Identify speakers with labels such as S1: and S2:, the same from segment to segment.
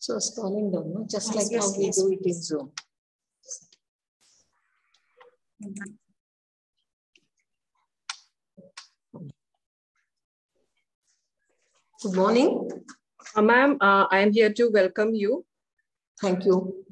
S1: So scrolling down, no? Just
S2: Yes,
S1: like
S2: yes,
S1: how we
S2: yes,
S1: do it in
S2: please.
S1: Zoom. Good morning.
S3: Ma'am, I am here to welcome you.
S1: Thank you.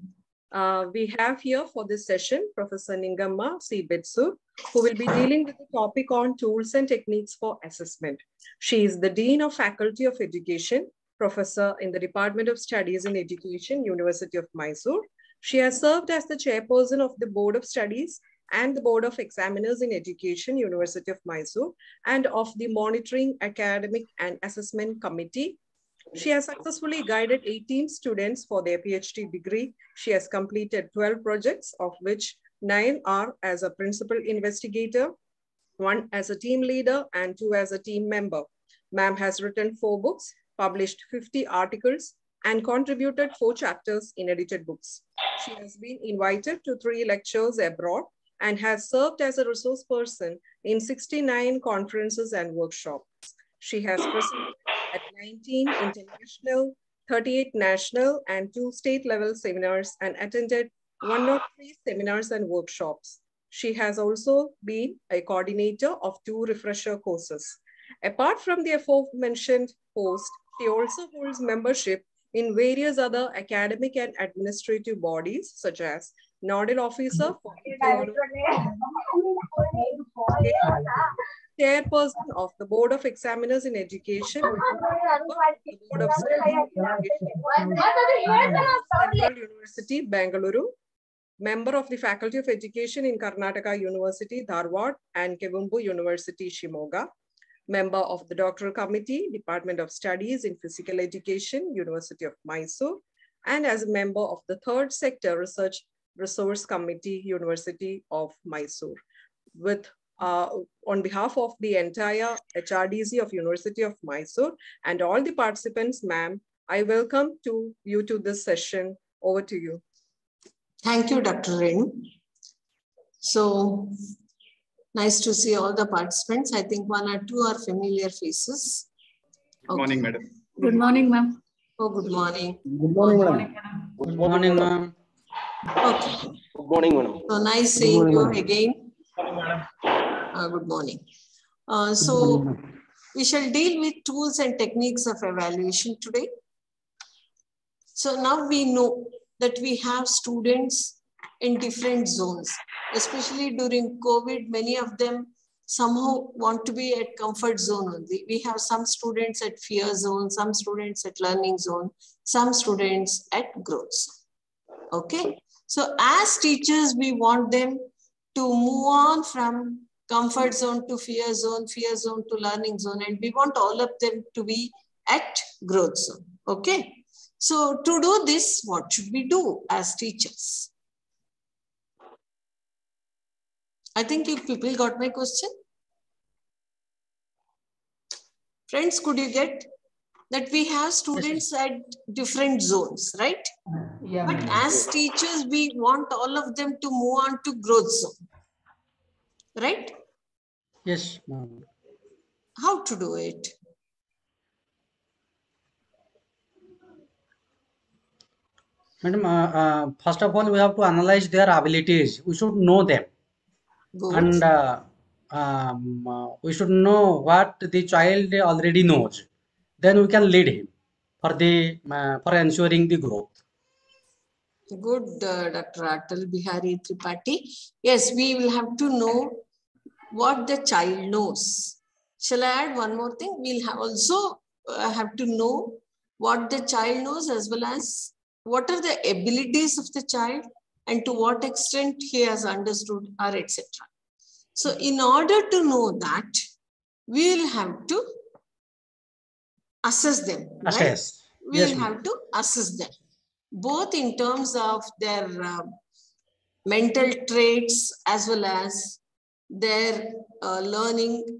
S3: We have here for this session, Professor Ningamma C. Betsur, who will be dealing with the topic on tools and techniques for assessment. She is the Dean of Faculty of Education, Professor in the Department of Studies in Education, University of Mysore. She has served as the Chairperson of the Board of Studies and the Board of Examiners in Education, University of Mysore, and of the Monitoring Academic and Assessment Committee. She has successfully guided 18 students for their PhD degree. She has completed 12 projects, of which 9 are as a principal investigator, 1 as a team leader, and 2 as a team member. Ma'am has written 4 books, published 50 articles, and contributed 4 chapters in edited books. She has been invited to 3 lectures abroad and has served as a resource person in 69 conferences and workshops. She has presented at 19 international, 38 national, and 2 state-level seminars and attended 103 seminars and workshops. She has also been a coordinator of 2 refresher courses. Apart from the aforementioned post, she also holds membership in various other academic and administrative bodies, such as Nodal Officer for Chairperson of the Board of Examiners in Education, the Board of Studies in Education, Central University, Bengaluru, member of the Faculty of Education in Karnataka University, Dharwad, and Kevumbu University, Shimoga, member of the Doctoral Committee, Department of Studies in Physical Education, University of Mysore, and as a member of the Third Sector Research Resource Committee, University of Mysore. With on behalf of the entire HRDC of University of Mysore and all the participants, ma'am, I welcome you to this session. Over to you.
S1: Thank you, Dr. Renu. So nice to see all the participants. I think 1 or 2 are familiar faces.
S4: Good morning, madam.
S2: Good morning, ma'am.
S1: Oh, good morning.
S5: Good morning, madam.
S4: Good morning, ma'am.
S1: Okay.
S4: Good morning, madam.
S1: So nice seeing you again. Good morning. So we shall deal with tools and techniques of evaluation today. So now we know that we have students in different zones, especially during COVID. Many of them somehow want to be at comfort zone only. We have some students at fear zone, some students at learning zone, some students at growth zone. Okay. So as teachers, we want them to move on from comfort zone to fear zone to learning zone, and we want all of them to be at growth zone. Okay. So to do this, what should we do as teachers? I think you people got my question. Friends, could you get that we have students at different zones, right? Yeah. But as teachers, we want all of them to move on to growth zone, right?
S5: Yes.
S1: How to do it?
S5: Madam, first of all, we have to analyze their abilities. We should know them.
S1: Good.
S5: And we should know what the child already knows. Then we can lead him for ensuring the growth.
S1: Good, Dr. Atal Bihari Tripathi. Yes, we will have to know what the child knows. Shall I add one more thing? We'll also have to know what the child knows, as well as what are the abilities of the child and to what extent he has understood, or etc. So in order to know that, we will have to assess them.
S5: Assess.
S1: Right? We will have to assess them, both in terms of their mental traits as well as their learning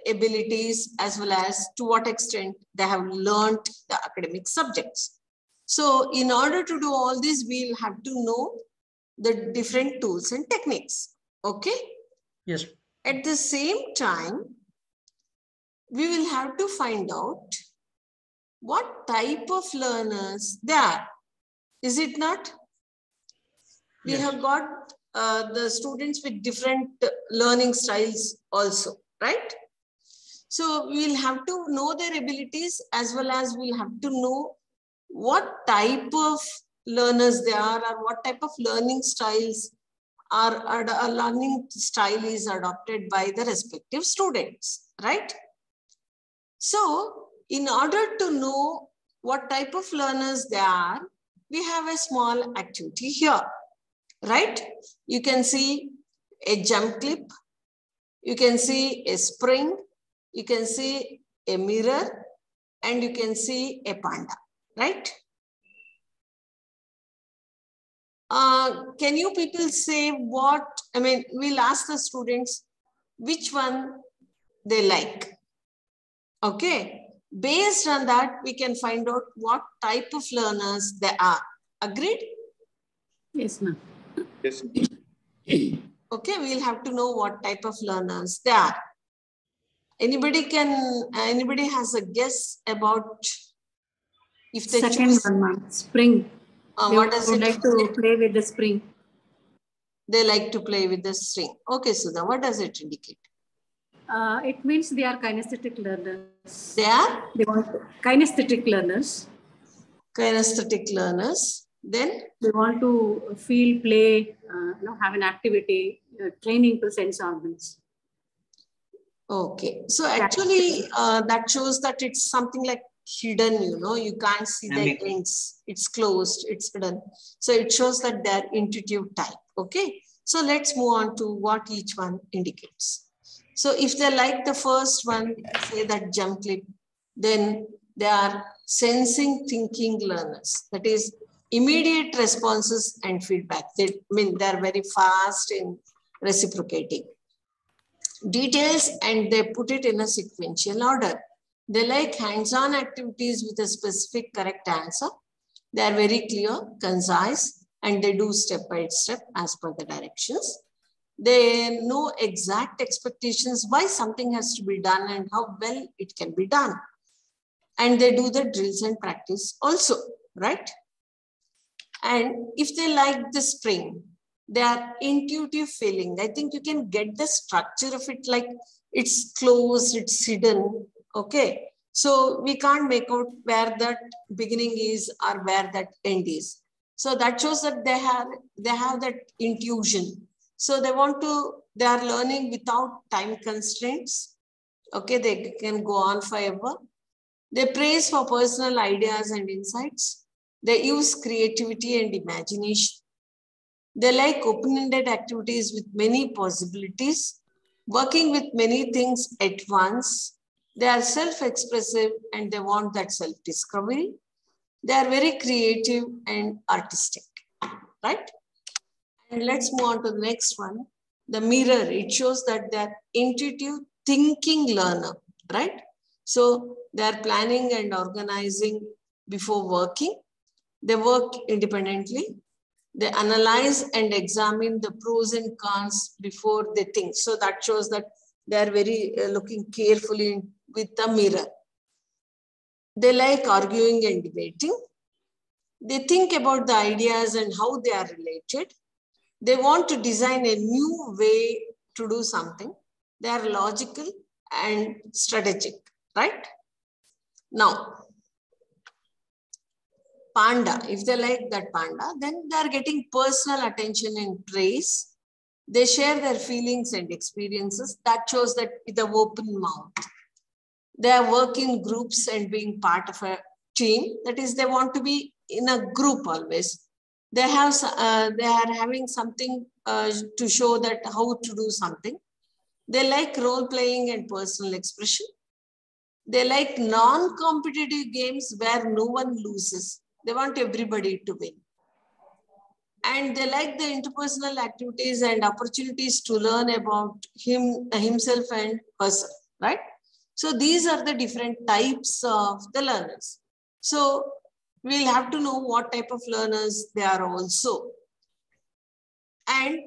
S1: abilities, as well as to what extent they have learned the academic subjects. So in order to do all this, we'll have to know the different tools and techniques. Okay?
S5: Yes.
S1: At the same time, we will have to find out what type of learners they are. Is it not? We
S5: Yes.
S1: have got the students with different learning styles also, right? So we'll have to know their abilities as well as we'll have to know what type of learners they are or what type of learning styles a learning style is adopted by the respective students, right? So in order to know what type of learners they are, we have a small activity here, right? You can see a jump clip, you can see a spring, you can see a mirror, and you can see a panda, right? Can you people say what, we'll ask the students which one they like. Okay, based on that, we can find out what type of learners they are. Agreed?
S2: Yes, ma'am.
S4: Yes.
S1: Okay, we'll have to know what type of learners they are. Anybody has a guess about if they
S2: Second
S1: choose?
S2: one, ma'am. Spring. They
S1: What does
S2: would
S1: it
S2: like to play with the spring.
S1: They like to play with the string. Okay, Sudha, what does it indicate?
S2: It means they are kinesthetic learners.
S1: They are?
S2: They want kinesthetic learners.
S1: Kinesthetic learners. Then?
S2: They want to feel, play, have an activity, training to sense organs.
S1: Okay, so actually that shows that it's something like hidden, you can't see the ends. It's closed, it's hidden. So it shows that they're intuitive type. Okay, so let's move on to what each one indicates. So if they like the first one, say that jump clip, then they are sensing thinking learners. That is immediate responses and feedback. They're very fast in reciprocating details and they put it in a sequential order. They like hands-on activities with a specific correct answer. They are very clear, concise, and they do step by step as per the directions. They know exact expectations, why something has to be done and how well it can be done. And they do the drills and practice also, right? And if they like the spring, they are intuitive feeling. I think you can get the structure of it, like it's closed, it's hidden, okay? So we can't make out where that beginning is or where that end is. So that shows that they have that intuition. So they are learning without time constraints. Okay, they can go on forever. They praise for personal ideas and insights. They use creativity and imagination. They like open-ended activities with many possibilities, working with many things at once. They are self-expressive and they want that self-discovery. They are very creative and artistic, right? And let's move on to the next one. The mirror, it shows that they are intuitive thinking learner, right? So they are planning and organizing before working. They work independently. They analyze and examine the pros and cons before they think. So that shows that they are very looking carefully with the mirror. They like arguing and debating. They think about the ideas and how they are related. They want to design a new way to do something. They are logical and strategic, right? Now, panda, if they like that panda, then they are getting personal attention and praise. They share their feelings and experiences. That shows that with an open mouth. They are working groups and being part of a team. That is, they want to be in a group always. They are having something to show that how to do something. They like role playing and personal expression. They like non-competitive games where no one loses. They want everybody to win. And they like the interpersonal activities and opportunities to learn about himself and herself, right? So these are the different types of the learners. So we'll have to know what type of learners they are also. And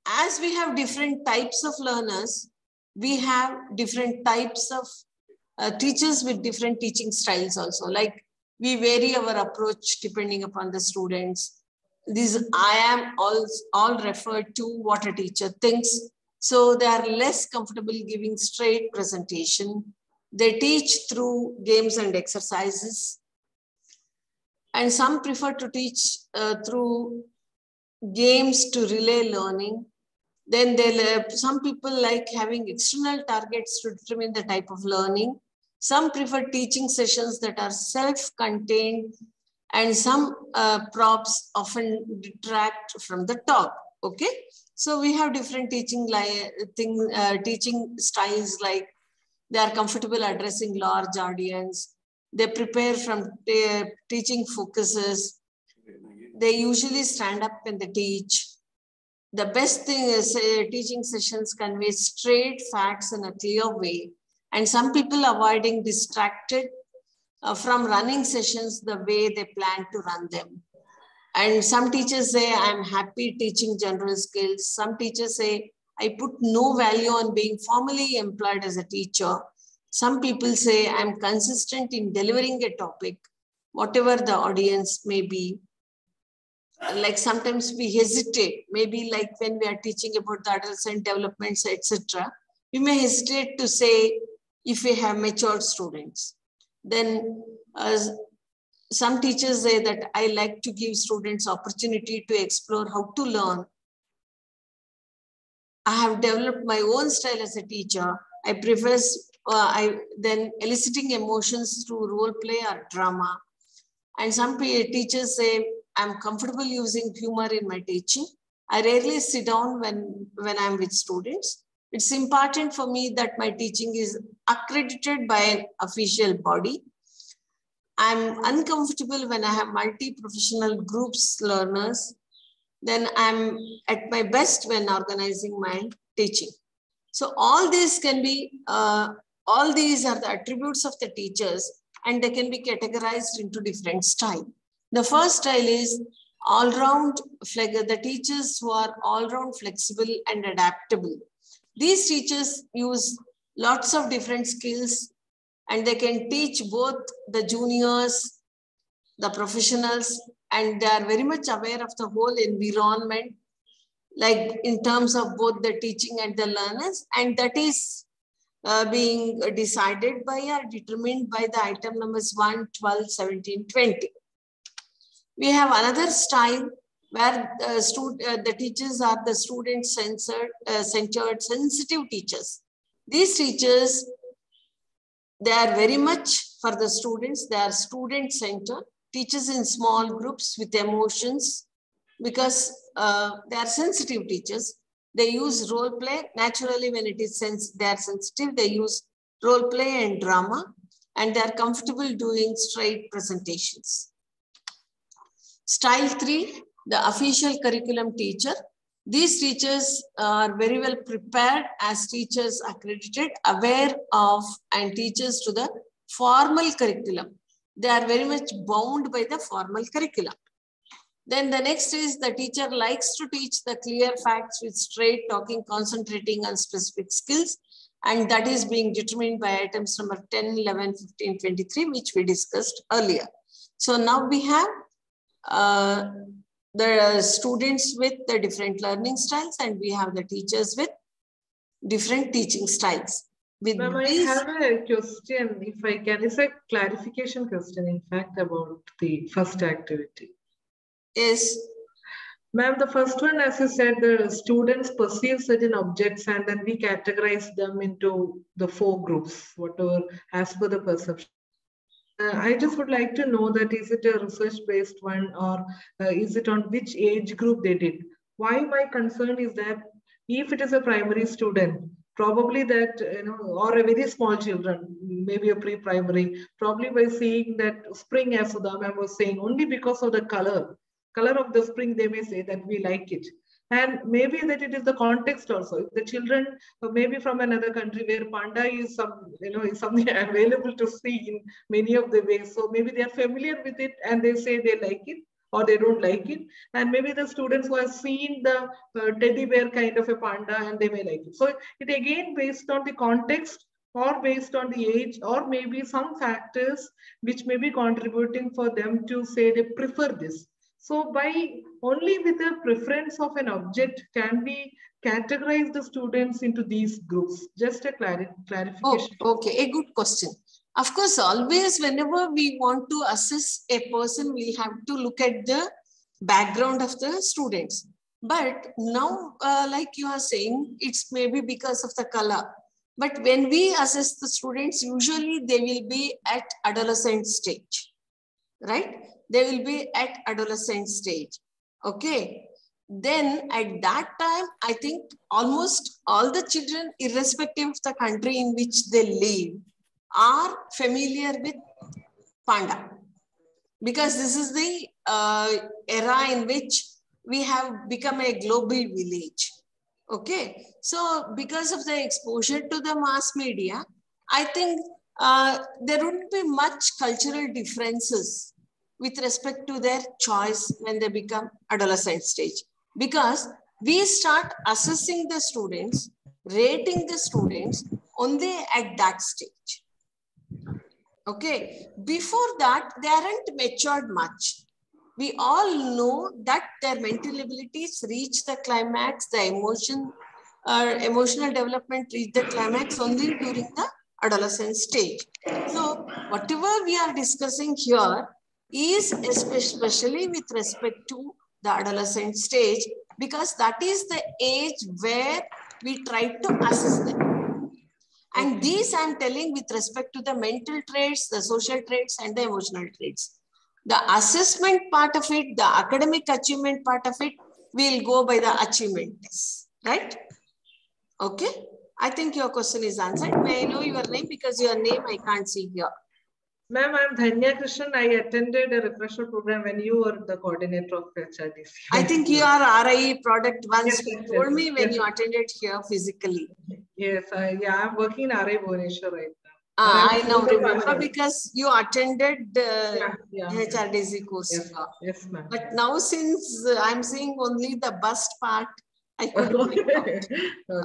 S1: as we have different types of learners, we have different types of teachers with different teaching styles also. Like we vary our approach depending upon the students. These I am all referred to what a teacher thinks. So they are less comfortable giving straight presentation. They teach through games and exercises. And some prefer to teach through games to relay learning. Then some people like having external targets to determine the type of learning. Some prefer teaching sessions that are self-contained, and some props often detract from the talk. Okay, so we have different teaching styles, like they are comfortable addressing large audience. They prepare from teaching focuses. They usually stand up when they teach. The best thing is teaching sessions convey straight facts in a clear way. And some people avoiding distracted from running sessions the way they plan to run them. And some teachers say, I'm happy teaching general skills. Some teachers say, I put no value on being formally employed as a teacher. Some people say, I'm consistent in delivering a topic, whatever the audience may be. Like sometimes we hesitate, maybe like when we are teaching about the adolescent developments, etc. We may hesitate to say if we have matured students. Then some teachers say that I like to give students opportunity to explore how to learn. I have developed my own style as a teacher. I prefer then eliciting emotions through role play or drama. And some teachers say, I'm comfortable using humor in my teaching. I rarely sit down when I'm with students. It's important for me that my teaching is accredited by an official body. I'm uncomfortable when I have multi-professional groups learners. Then I'm at my best when organizing my teaching. So all these can be, all these are the attributes of the teachers, and they can be categorized into different styles. The first style is all-round, the teachers who are all-round flexible and adaptable. These teachers use lots of different skills, and they can teach both the juniors, the professionals, and they are very much aware of the whole environment, like in terms of both the teaching and the learners, and that is being decided by or determined by the item numbers 1, 12, 17, 20. We have another style where the teachers are the student-centered, sensitive teachers. These teachers, they are very much for the students. They are student-centered, teachers in small groups with emotions, because they are sensitive teachers. They use role play. Naturally, when it is they are sensitive, they use role play and drama, and they are comfortable doing straight presentations. Style 3, the official curriculum teacher. These teachers are very well prepared as teachers accredited, aware of, and teachers to the formal curriculum. They are very much bound by the formal curriculum. Then the next is the teacher likes to teach the clear facts with straight talking, concentrating on specific skills. And that is being determined by items number 10, 11, 15, 23, which we discussed earlier. So now we have the students with the different learning styles, and we have the teachers with different teaching styles.
S6: Ma'am, I have a question, if I can. It's a clarification question, in fact, about the first activity.
S1: Yes.
S6: Ma'am, the first one, as you said, the students perceive certain objects and then we categorize them into the 4 groups, whatever, as per the perception. I just would like to know that is it a research-based one, or is it on which age group they did? Why my concern is that if it is a primary student, probably that, or a very small children, maybe a pre-primary, probably by seeing that spring, as Sudha ma'am was saying, only because of the color of the spring, they may say that we like it. And maybe that it is the context also. If the children, maybe from another country where panda is is something available to see in many of the ways. So maybe they are familiar with it and they say they like it or they don't like it. And maybe the students who have seen the teddy bear kind of a panda and they may like it. So it again based on the context or based on the age, or maybe some factors which may be contributing for them to say they prefer this. So by only with the preference of an object can we categorize the students into these groups? Just a clarification.
S1: Oh, okay, a good question. Of course, always whenever we want to assess a person, we have to look at the background of the students. But now, like you are saying, it's maybe because of the color. But when we assess the students, usually they will be at adolescent stage, right? They will be at adolescent stage, okay? Then at that time, I think almost all the children, irrespective of the country in which they live, are familiar with Panda. Because this is the era in which we have become a global village. Okay, so because of the exposure to the mass media, I think there wouldn't be much cultural differences with respect to their choice when they become adolescent stage. Because we start assessing the students, rating the students only at that stage. Okay, before that, they aren't matured much. We all know that their mental abilities reach the climax, the emotional development reach the climax only during the adolescent stage. So whatever we are discussing here is especially with respect to the adolescent stage, because that is the age where we try to assess them. And these I'm telling with respect to the mental traits, the social traits, and the emotional traits. The assessment part of it, the academic achievement part of it, we'll go by the achievement test, right? Okay. I think your question is answered. May I know your name? Because your name I can't see here.
S6: Ma'am, I'm Dhanya Krishnan. I attended a refresher program when you were the coordinator of HRDC.
S1: I think you are RIE product once. You told me when you attended here physically.
S6: Yes, I'm working in RI Bhubaneswar right now.
S1: I now remember because you attended the HRDC course.
S6: Yes, ma'am.
S1: But now since I'm seeing only the bust part, I couldn't pick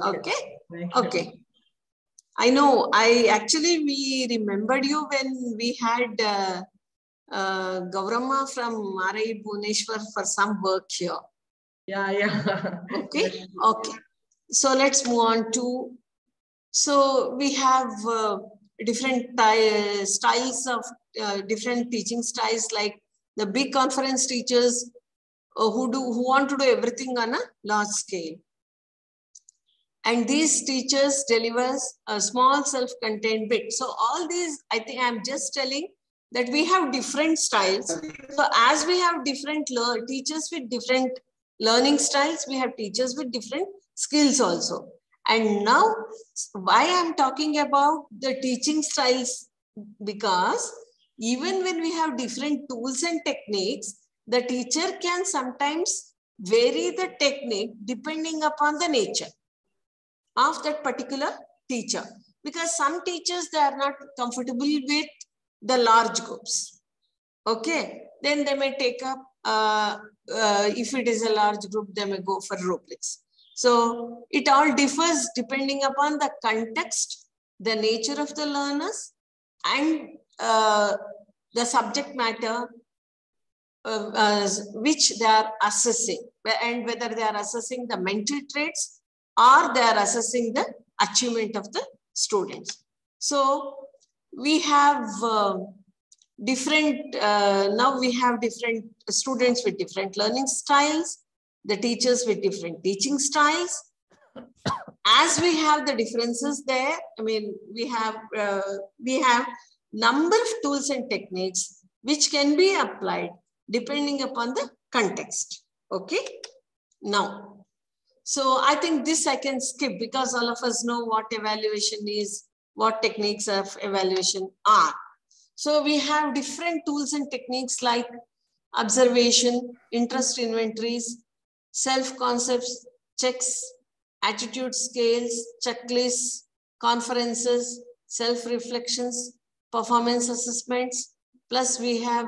S1: out. Okay. I know. We remembered you when we had Gauramma from RI Bhubaneswar for some work here.
S6: Yeah.
S1: Okay. Okay. So let's move on to. So we have different styles of different teaching styles, like the big conference teachers who want to do everything on a large scale. And these teachers delivers a small self-contained bit. So all these, I think I'm just telling that we have different styles. So as we have different teachers with different learning styles, we have teachers with different skills also. And now why I'm talking about the teaching styles, because even when we have different tools and techniques, the teacher can sometimes vary the technique depending upon the nature of that particular teacher. Because some teachers, they are not comfortable with the large groups. Okay, then they may take up, if it is a large group, they may go for rubrics. So it all differs depending upon the context, the nature of the learners, and the subject matter which they are assessing, and whether they are assessing the mental traits or they are assessing the achievement of the students. So we have different, now we have different students with different learning styles, the teachers with different teaching styles. As we have the differences there, I mean, we have number of tools and techniques which can be applied depending upon the context. Okay. Now, so I think this I can skip because all of us know what evaluation is, what techniques of evaluation are. So we have different tools and techniques like observation, interest inventories, self-concepts, checks, attitude scales, checklists, conferences, self-reflections, performance assessments, plus we have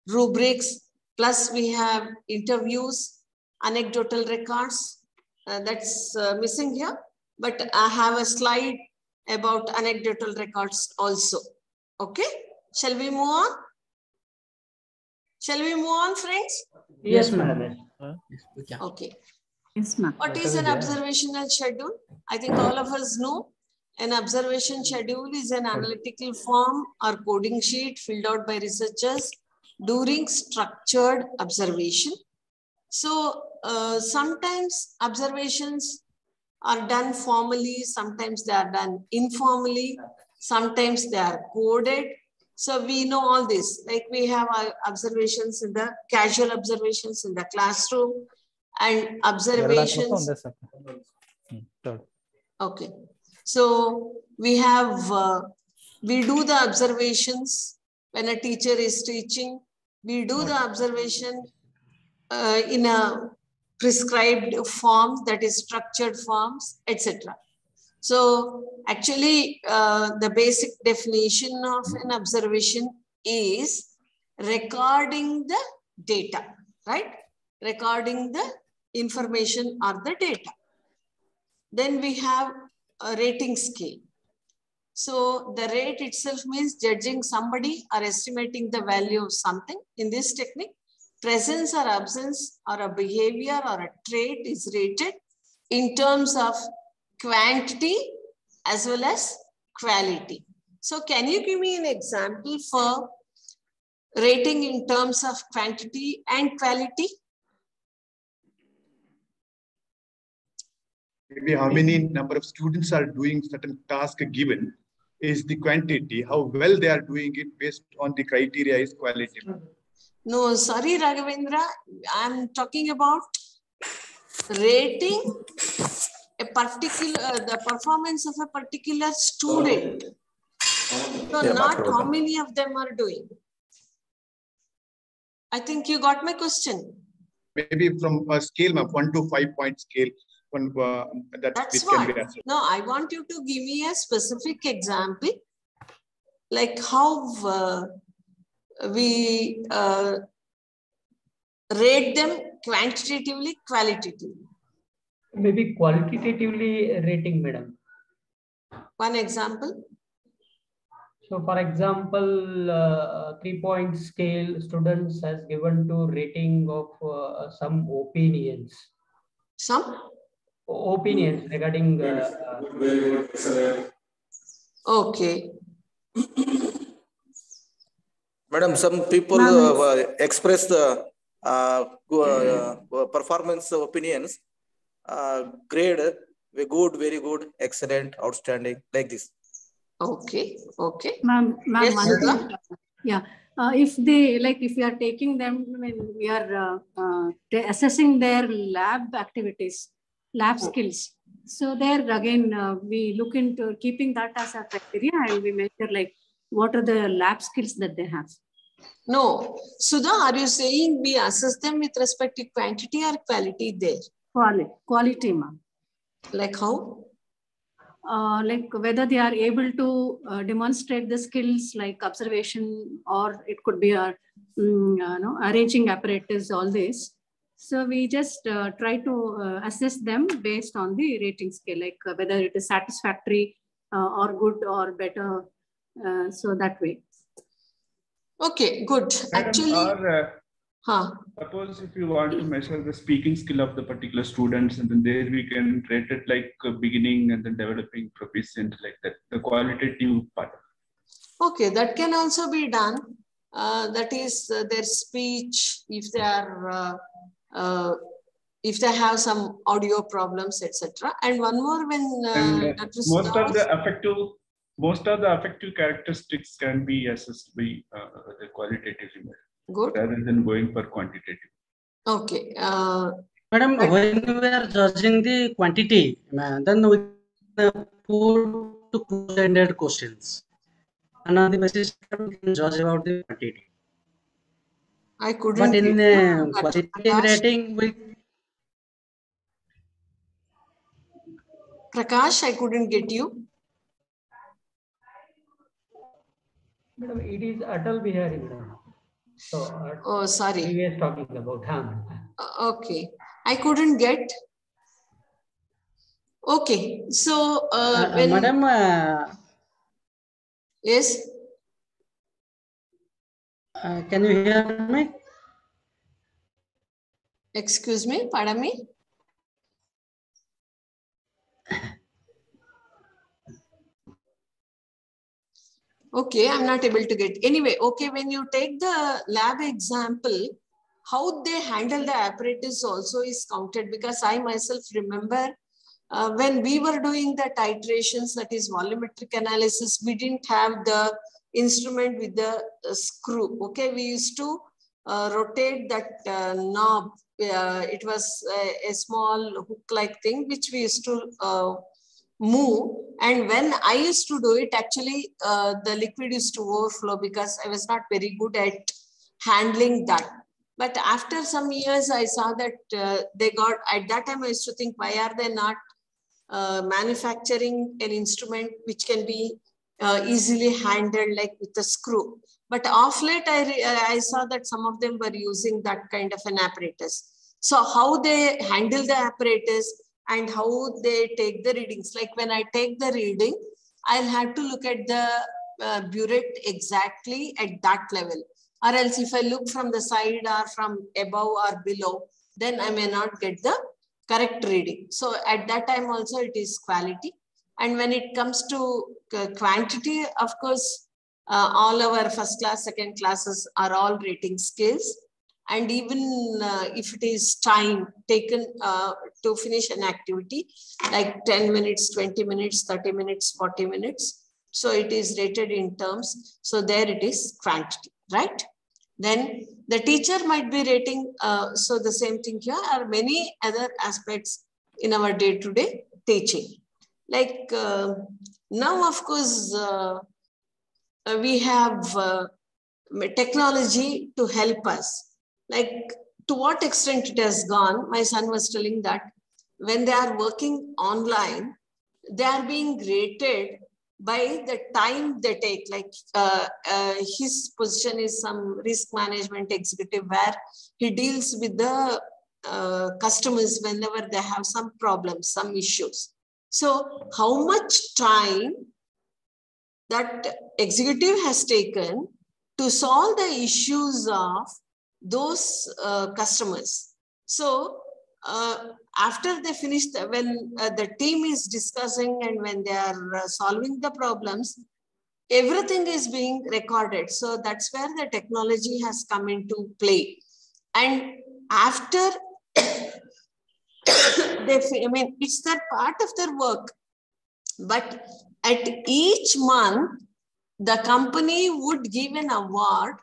S1: rubrics, plus we have interviews, anecdotal records. That's missing here, but I have a slide about anecdotal records also. Okay, shall we move on? Shall we move on, friends?
S5: Yes, madam.
S1: Okay.
S2: Yes, ma'am.
S1: What is an observational schedule? I think all of us know. An observation schedule is an analytical form or coding sheet filled out by researchers during structured observation. So sometimes observations are done formally, sometimes they are done informally, sometimes they are coded. So we know all this, like we have observations in the casual observations in the classroom and observations. Okay. So we have, we do the observations when a teacher is teaching. We do the observation in a prescribed form, that is structured forms, etc. So actually, the basic definition of an observation is recording the data, right? Recording the information or the data. Then we have a rating scale. So the rate itself means judging somebody or estimating the value of something. In this technique, presence or absence or a behavior or a trait is rated in terms of quantity as well as quality. So can you give me an example for rating in terms of quantity and quality?
S7: Maybe how many number of students are doing certain task given is the quantity. How well they are doing it based on the criteria is quality.
S1: No, sorry, Raghavendra. I'm talking about rating a particular, the performance of a particular student. So not how many of them are doing. I think you got my question.
S7: Maybe from a scale, 1 to 5 point scale.
S1: That's what. No, I want you to give me a specific example, like how we rate them quantitatively, qualitatively.
S5: Maybe qualitatively rating, madam.
S1: One example.
S5: So, for example, 3-point scale students has given to rating of some opinions.
S1: Some
S5: opinions regarding.
S1: Okay.
S8: Madam, some people express the performance opinions, grade, good, very good, excellent, outstanding, like this.
S1: Okay, okay.
S2: Ma'am,
S1: yes,
S2: yeah. If they, like, if we are taking them, when we are assessing their lab activities, lab skills. So there again, we look into keeping that as a criteria and we measure like what are the lab skills that they have.
S1: No, Sudha, are you saying we assess them with respect to quantity or quality there?
S2: Quality, ma'am.
S1: Like how?
S2: Like whether they are able to demonstrate the skills like observation, or it could be a arranging apparatus, all this. So we just try to assess them based on the rating scale, like whether it is satisfactory or good or better. So that way.
S1: Okay, good.
S4: Madam,
S1: actually,
S4: suppose if you want to measure the speaking skill of the particular students, and then there we can rate it like beginning and then developing, proficient, like that, the qualitative part.
S1: Okay, that can also be done. That is their speech, if they are, if they have some audio problems, etc. And one more, when
S4: most of the affective characteristics can be assessed by the qualitative measure.
S1: Good.
S4: Rather than going for quantitative.
S1: Okay.
S5: Madam, when we are judging the quantity, then we put close-ended questions. And on the basis we can judge about the quantity.
S1: I couldn't.
S5: But in qualitative rating, we.
S1: Prakash, I couldn't get you.
S5: Madam, it is Atal Bihari, madam. So,
S1: oh, sorry.
S5: We were talking about
S1: okay. I couldn't get. Okay, so when
S5: Madam,
S1: yes,
S5: can you hear me?
S1: excuse me, pardon me. Okay, I'm not able to get. Anyway, okay, when you take the lab example, how they handle the apparatus also is counted, because I myself remember when we were doing the titrations, that is volumetric analysis, we didn't have the instrument with the screw. Okay, we used to rotate that knob. It was a small hook-like thing which we used to move. And when I used to do it, actually the liquid used to overflow because I was not very good at handling that. But after some years, I saw that they got, at that time I used to think, why are they not manufacturing an instrument which can be easily handled like with a screw. But off late, I saw that some of them were using that kind of an apparatus. So how they handle the apparatus and how they take the readings. Like when I take the reading, I'll have to look at the burette exactly at that level. Or else if I look from the side or from above or below, then I may not get the correct reading. So at that time also it is quality. And when it comes to quantity, of course, all our first class, second classes are all rating scales. And even if it is time taken to finish an activity, like 10 minutes, 20 minutes, 30 minutes, 40 minutes. So it is rated in terms. So there it is quantity, right? Then the teacher might be rating, so the same thing here are many other aspects in our day-to-day teaching. Like now, of course, we have technology to help us. Like to what extent it has gone, my son was telling that when they are working online, they are being rated by the time they take. Like his position is some risk management executive where he deals with the customers whenever they have some problems, some issues. So how much time that executive has taken to solve the issues of those customers. So after they finish, when the team is discussing and when they are solving the problems, everything is being recorded. So that's where the technology has come into play. And after it's that part of their work. But at each month, the company would give an award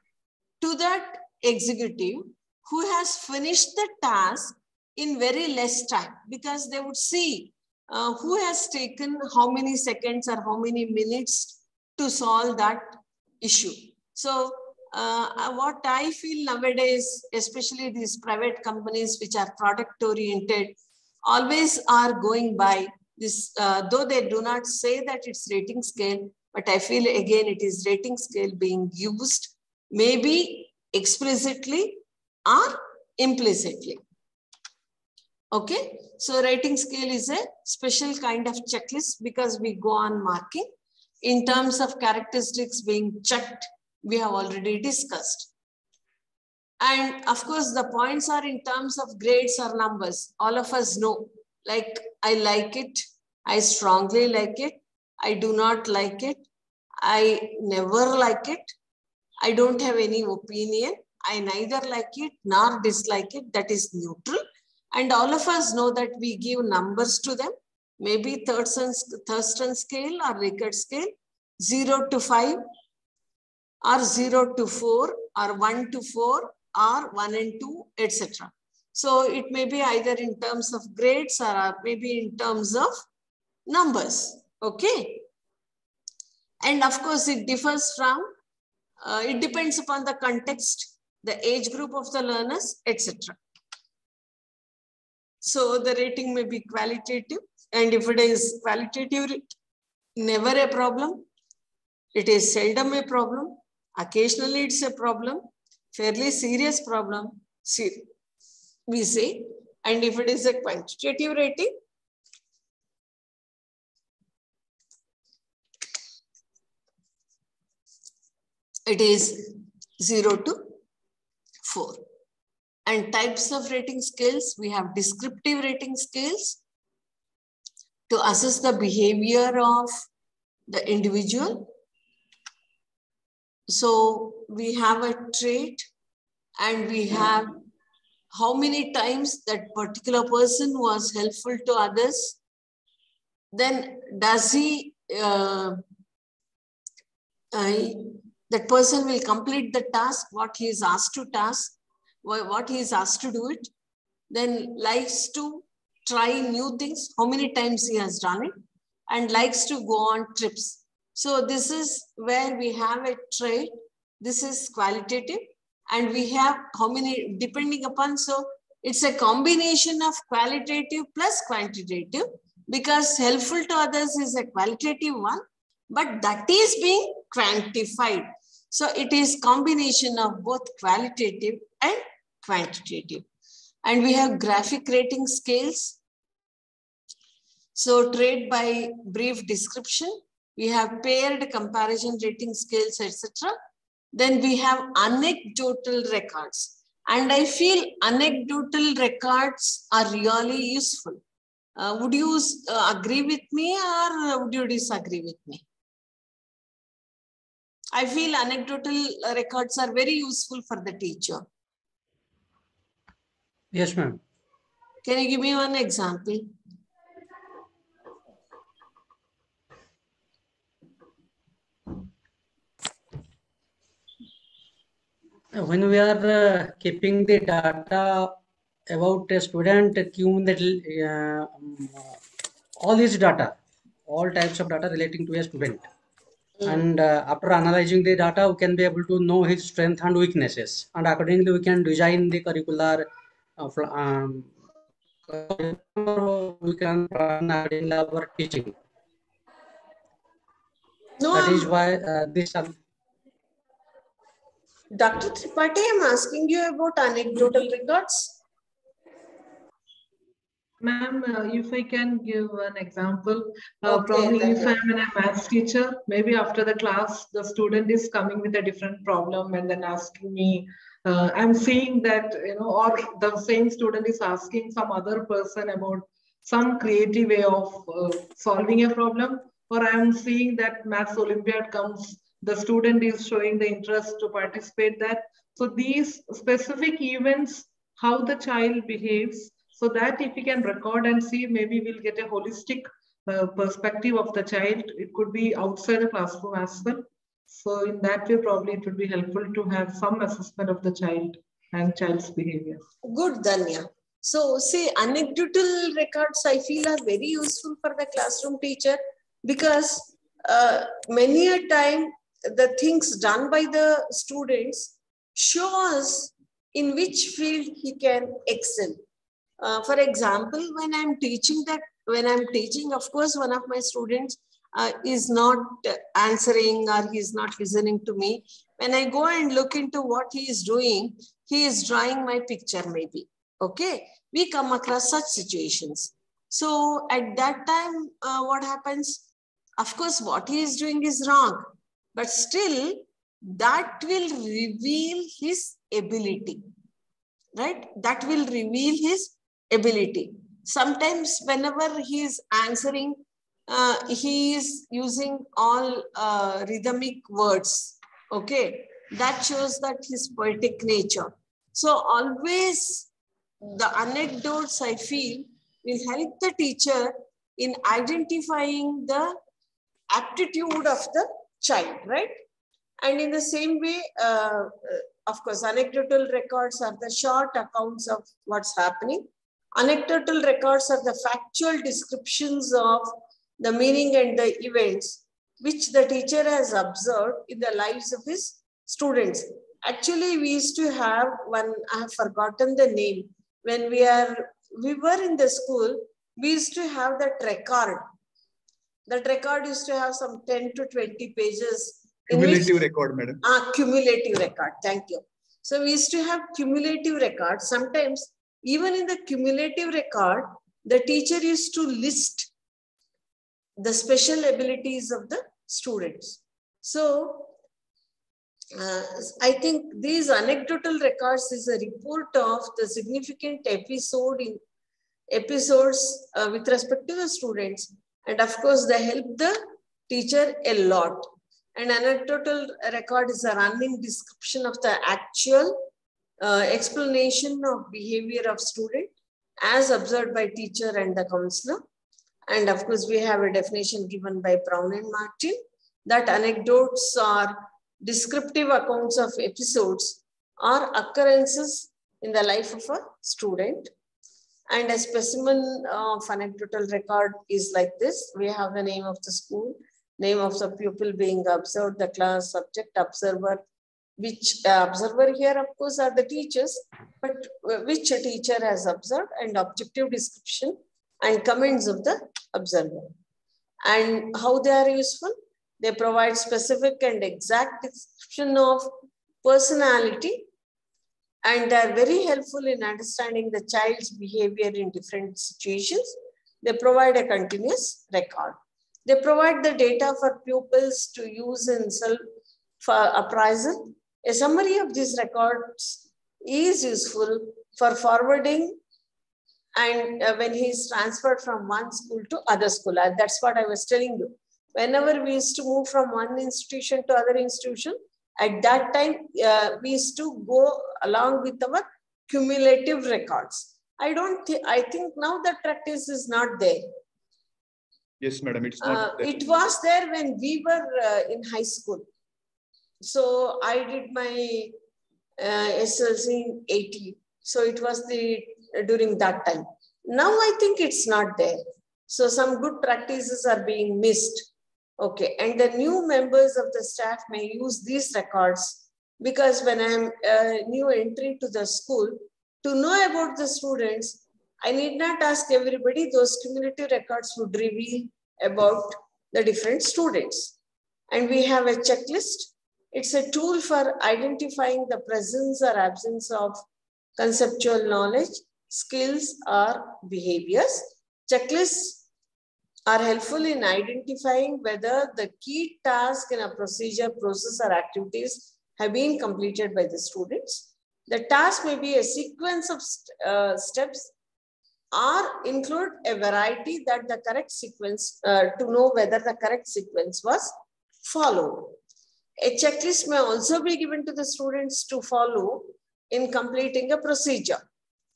S1: to that executive who has finished the task in very less time, because they would see who has taken how many seconds or how many minutes to solve that issue. So what I feel nowadays, especially these private companies which are product oriented, always are going by this, though they do not say that it's rating scale, but I feel again it is rating scale being used maybe explicitly or implicitly. Okay, so rating scale is a special kind of checklist because we go on marking. In terms of characteristics being checked, we have already discussed. And of course, the points are in terms of grades or numbers. All of us know, like I like it, I strongly like it, I do not like it, I never like it, I don't have any opinion, I neither like it nor dislike it, that is neutral. And all of us know that we give numbers to them, maybe Thurston scale or Rickert scale, 0 to 5 or 0 to 4 or 1 to 4 or 1 and 2, etc. So it may be either in terms of grades or maybe in terms of numbers, okay? And of course it differs from, it depends upon the context, the age group of the learners, etc. So the rating may be qualitative, and if it is qualitative, never a problem. It is seldom a problem. Occasionally it's a problem, fairly serious problem, we say. And if it is a quantitative rating, It is 0 to 4. And types of rating scales, we have descriptive rating scales to assess the behavior of the individual. So we have a trait and we have how many times that particular person was helpful to others. Then does he, that person will complete the task, what he is asked to do it. Then likes to try new things, how many times he has done it, and likes to go on trips. So this is where we have a trait. This is qualitative. And we have how many, depending upon, so it's a combination of qualitative plus quantitative, because helpful to others is a qualitative one, but that is being quantified. So it is combination of both qualitative and quantitative. And we have graphic rating scales. So trait by brief description. We have paired comparison rating scales, etc. Then we have anecdotal records. And I feel anecdotal records are really useful. Would you agree with me or would you disagree with me? I feel anecdotal records are very useful for the teacher.
S5: Yes, ma'am.
S1: Can you give me one example?
S5: When we are keeping the data about a student, all these data, all types of data relating to a student. And after analyzing the data, we can be able to know his strengths and weaknesses. And accordingly, we can design the curricular, we can plan our teaching.
S1: No,
S5: that is why this.
S1: Dr. Tripathi, I'm asking you about anecdotal records.
S6: Ma'am, if I can give an example,
S1: Okay,
S6: probably if I'm a maths teacher, maybe after the class, the student is coming with a different problem and then asking me, I'm seeing that, or the same student is asking some other person about some creative way of solving a problem, or I'm seeing that maths Olympiad comes, the student is showing the interest to participate that. So these specific events, how the child behaves, so that if we can record and see, maybe we'll get a holistic perspective of the child. It could be outside the classroom as well. So in that way, probably it would be helpful to have some assessment of the child and child's behavior.
S1: Good, Danya. So see, anecdotal records I feel are very useful for the classroom teacher, because many a time the things done by the students show us in which field he can excel. For example, when I'm teaching, of course, one of my students is not answering or he's not listening to me. When I go and look into what he is doing, he is drawing my picture maybe. Okay, we come across such situations. So at that time, what happens? Of course, what he is doing is wrong, but still that will reveal his ability, right? That will reveal his ability. Sometimes whenever he is answering, he is using all rhythmic words, okay? That shows that his poetic nature. So always the anecdotes, I feel, will help the teacher in identifying the aptitude of the child, right? And in the same way, of course, anecdotal records are the short accounts of what's happening. Anecdotal records are the factual descriptions of the meaning and the events which the teacher has observed in the lives of his students. Actually, we used to have one, I have forgotten the name. When we were in the school, we used to have that record. That record used to have some 10 to 20 pages.
S7: Cumulative record, madam.
S1: Cumulative record. Thank you. So we used to have cumulative records. Sometimes, even in the cumulative record, the teacher used to list the special abilities of the students. So I think these anecdotal records is a report of the significant episodes with respect to the students. And of course, they help the teacher a lot. An anecdotal record is a running description of the actual explanation of behavior of student as observed by teacher and the counselor. And of course, we have a definition given by Brown and Martin that anecdotes are descriptive accounts of episodes or occurrences in the life of a student. And a specimen of anecdotal record is like this. We have the name of the school, name of the pupil being observed, the class, subject, observer, which observer here, of course, are the teachers, but which teacher has observed, and objective description and comments of the observer. And how they are useful? They provide specific and exact description of personality, and they are very helpful in understanding the child's behavior in different situations. They provide a continuous record. They provide the data for pupils to use in self-appraisal. A summary of these records is useful for forwarding and when he is transferred from one school to other school. And that's what I was telling you. Whenever we used to move from one institution to other institution, at that time, we used to go along with our cumulative records. I think now that practice is not there.
S7: Yes, madam, it's not there.
S1: It was there when we were in high school. So I did my SLC in 80. So it was during that time. Now I think it's not there. So some good practices are being missed. Okay, and the new members of the staff may use these records because when I'm a new entry to the school, to know about the students, I need not ask everybody. Those cumulative records would reveal about the different students. And we have a checklist. It's a tool for identifying the presence or absence of conceptual knowledge, skills, or behaviors. Checklists are helpful in identifying whether the key task in a procedure, process, or activities have been completed by the students. The task may be a sequence of steps or include a variety that the correct sequence, to know whether the correct sequence was followed. A checklist may also be given to the students to follow in completing a procedure,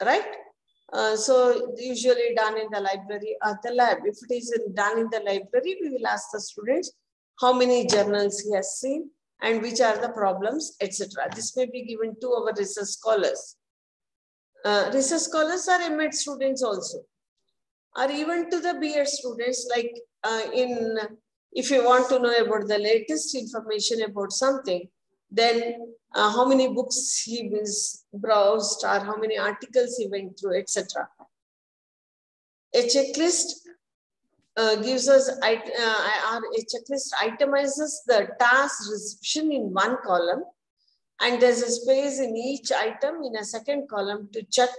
S1: right? So usually done in the library or the lab. If it is done in the library, we will ask the students how many journals he has seen and which are the problems, etc. This may be given to our research scholars. Research scholars are MAd students also, or even to the B.Ed students, like if you want to know about the latest information about something, then how many books he browsed or how many articles he went through, etc. A checklist gives us, a checklist itemizes the task reception in one column, and there's a space in each item in a second column to check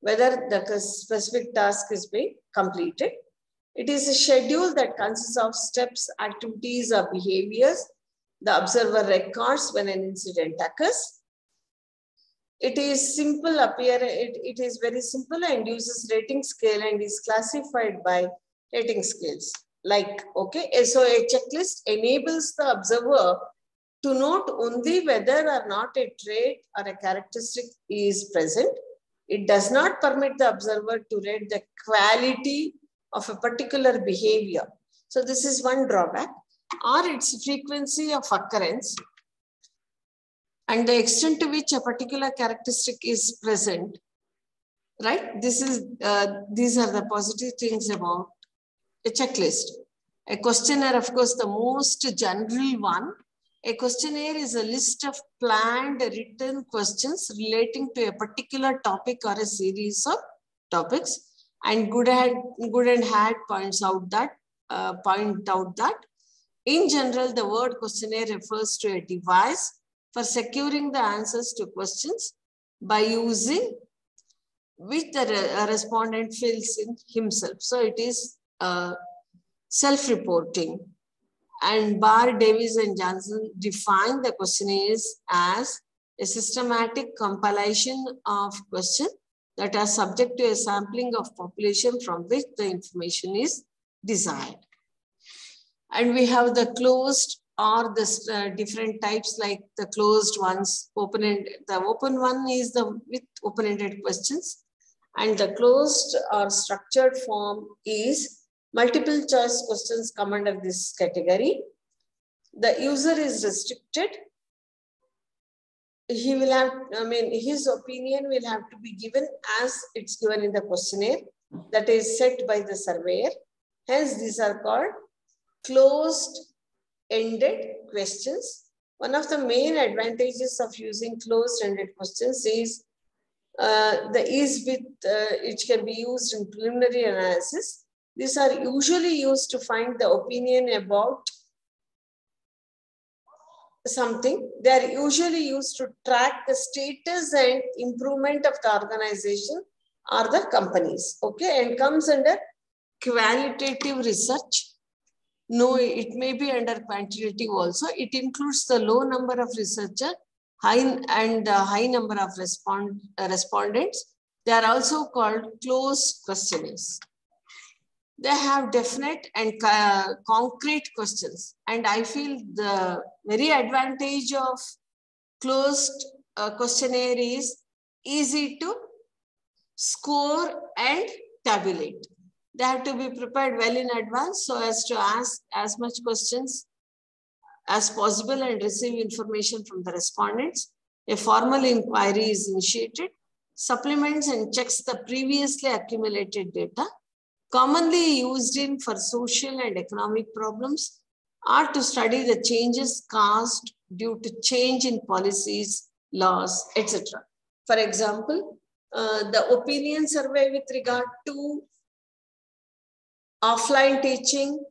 S1: whether the specific task is being completed. It is a schedule that consists of steps, activities, or behaviors the observer records when an incident occurs. It is simple, it is very simple and uses rating scale and is classified by rating scales. Like, okay, so a checklist enables the observer to note only whether or not a trait or a characteristic is present. It does not permit the observer to rate the quality of a particular behavior. So this is one drawback, or its frequency of occurrence and the extent to which a particular characteristic is present, right? These are the positive things about a checklist. A questionnaire, of course, the most general one. A questionnaire is a list of planned written questions relating to a particular topic or a series of topics. And Good and Had point out that in general, the word questionnaire refers to a device for securing the answers to questions by using which the respondent fills in himself. So it is self-reporting. And Barr, Davis, and Johnson define the questionnaires as a systematic compilation of questions that are subject to a sampling of population from which the information is desired. And we have the closed or the different types, like the closed ones, open-ended. The open one is the with open-ended questions, and the closed or structured form is multiple choice questions come under this category. The user is restricted. He will have, his opinion will have to be given as it's given in the questionnaire that is set by the surveyor. Hence, these are called closed-ended questions. One of the main advantages of using closed-ended questions is the ease with it can be used in preliminary analysis. These are usually used to find the opinion about something. They are usually used to track the status and improvement of the organization or the companies. Okay, and comes under qualitative research. No, it may be under quantitative also. It includes the low number of researchers, high number of respondents. They are also called closed questionnaires. They have definite and concrete questions. And I feel the very advantage of closed questionnaire is easy to score and tabulate. They have to be prepared well in advance so as to ask as much questions as possible and receive information from the respondents. A formal inquiry is initiated, supplements and checks the previously accumulated data, commonly used in for social and economic problems, or to study the changes caused due to change in policies, laws, etc. For example, the opinion survey with regard to offline teaching,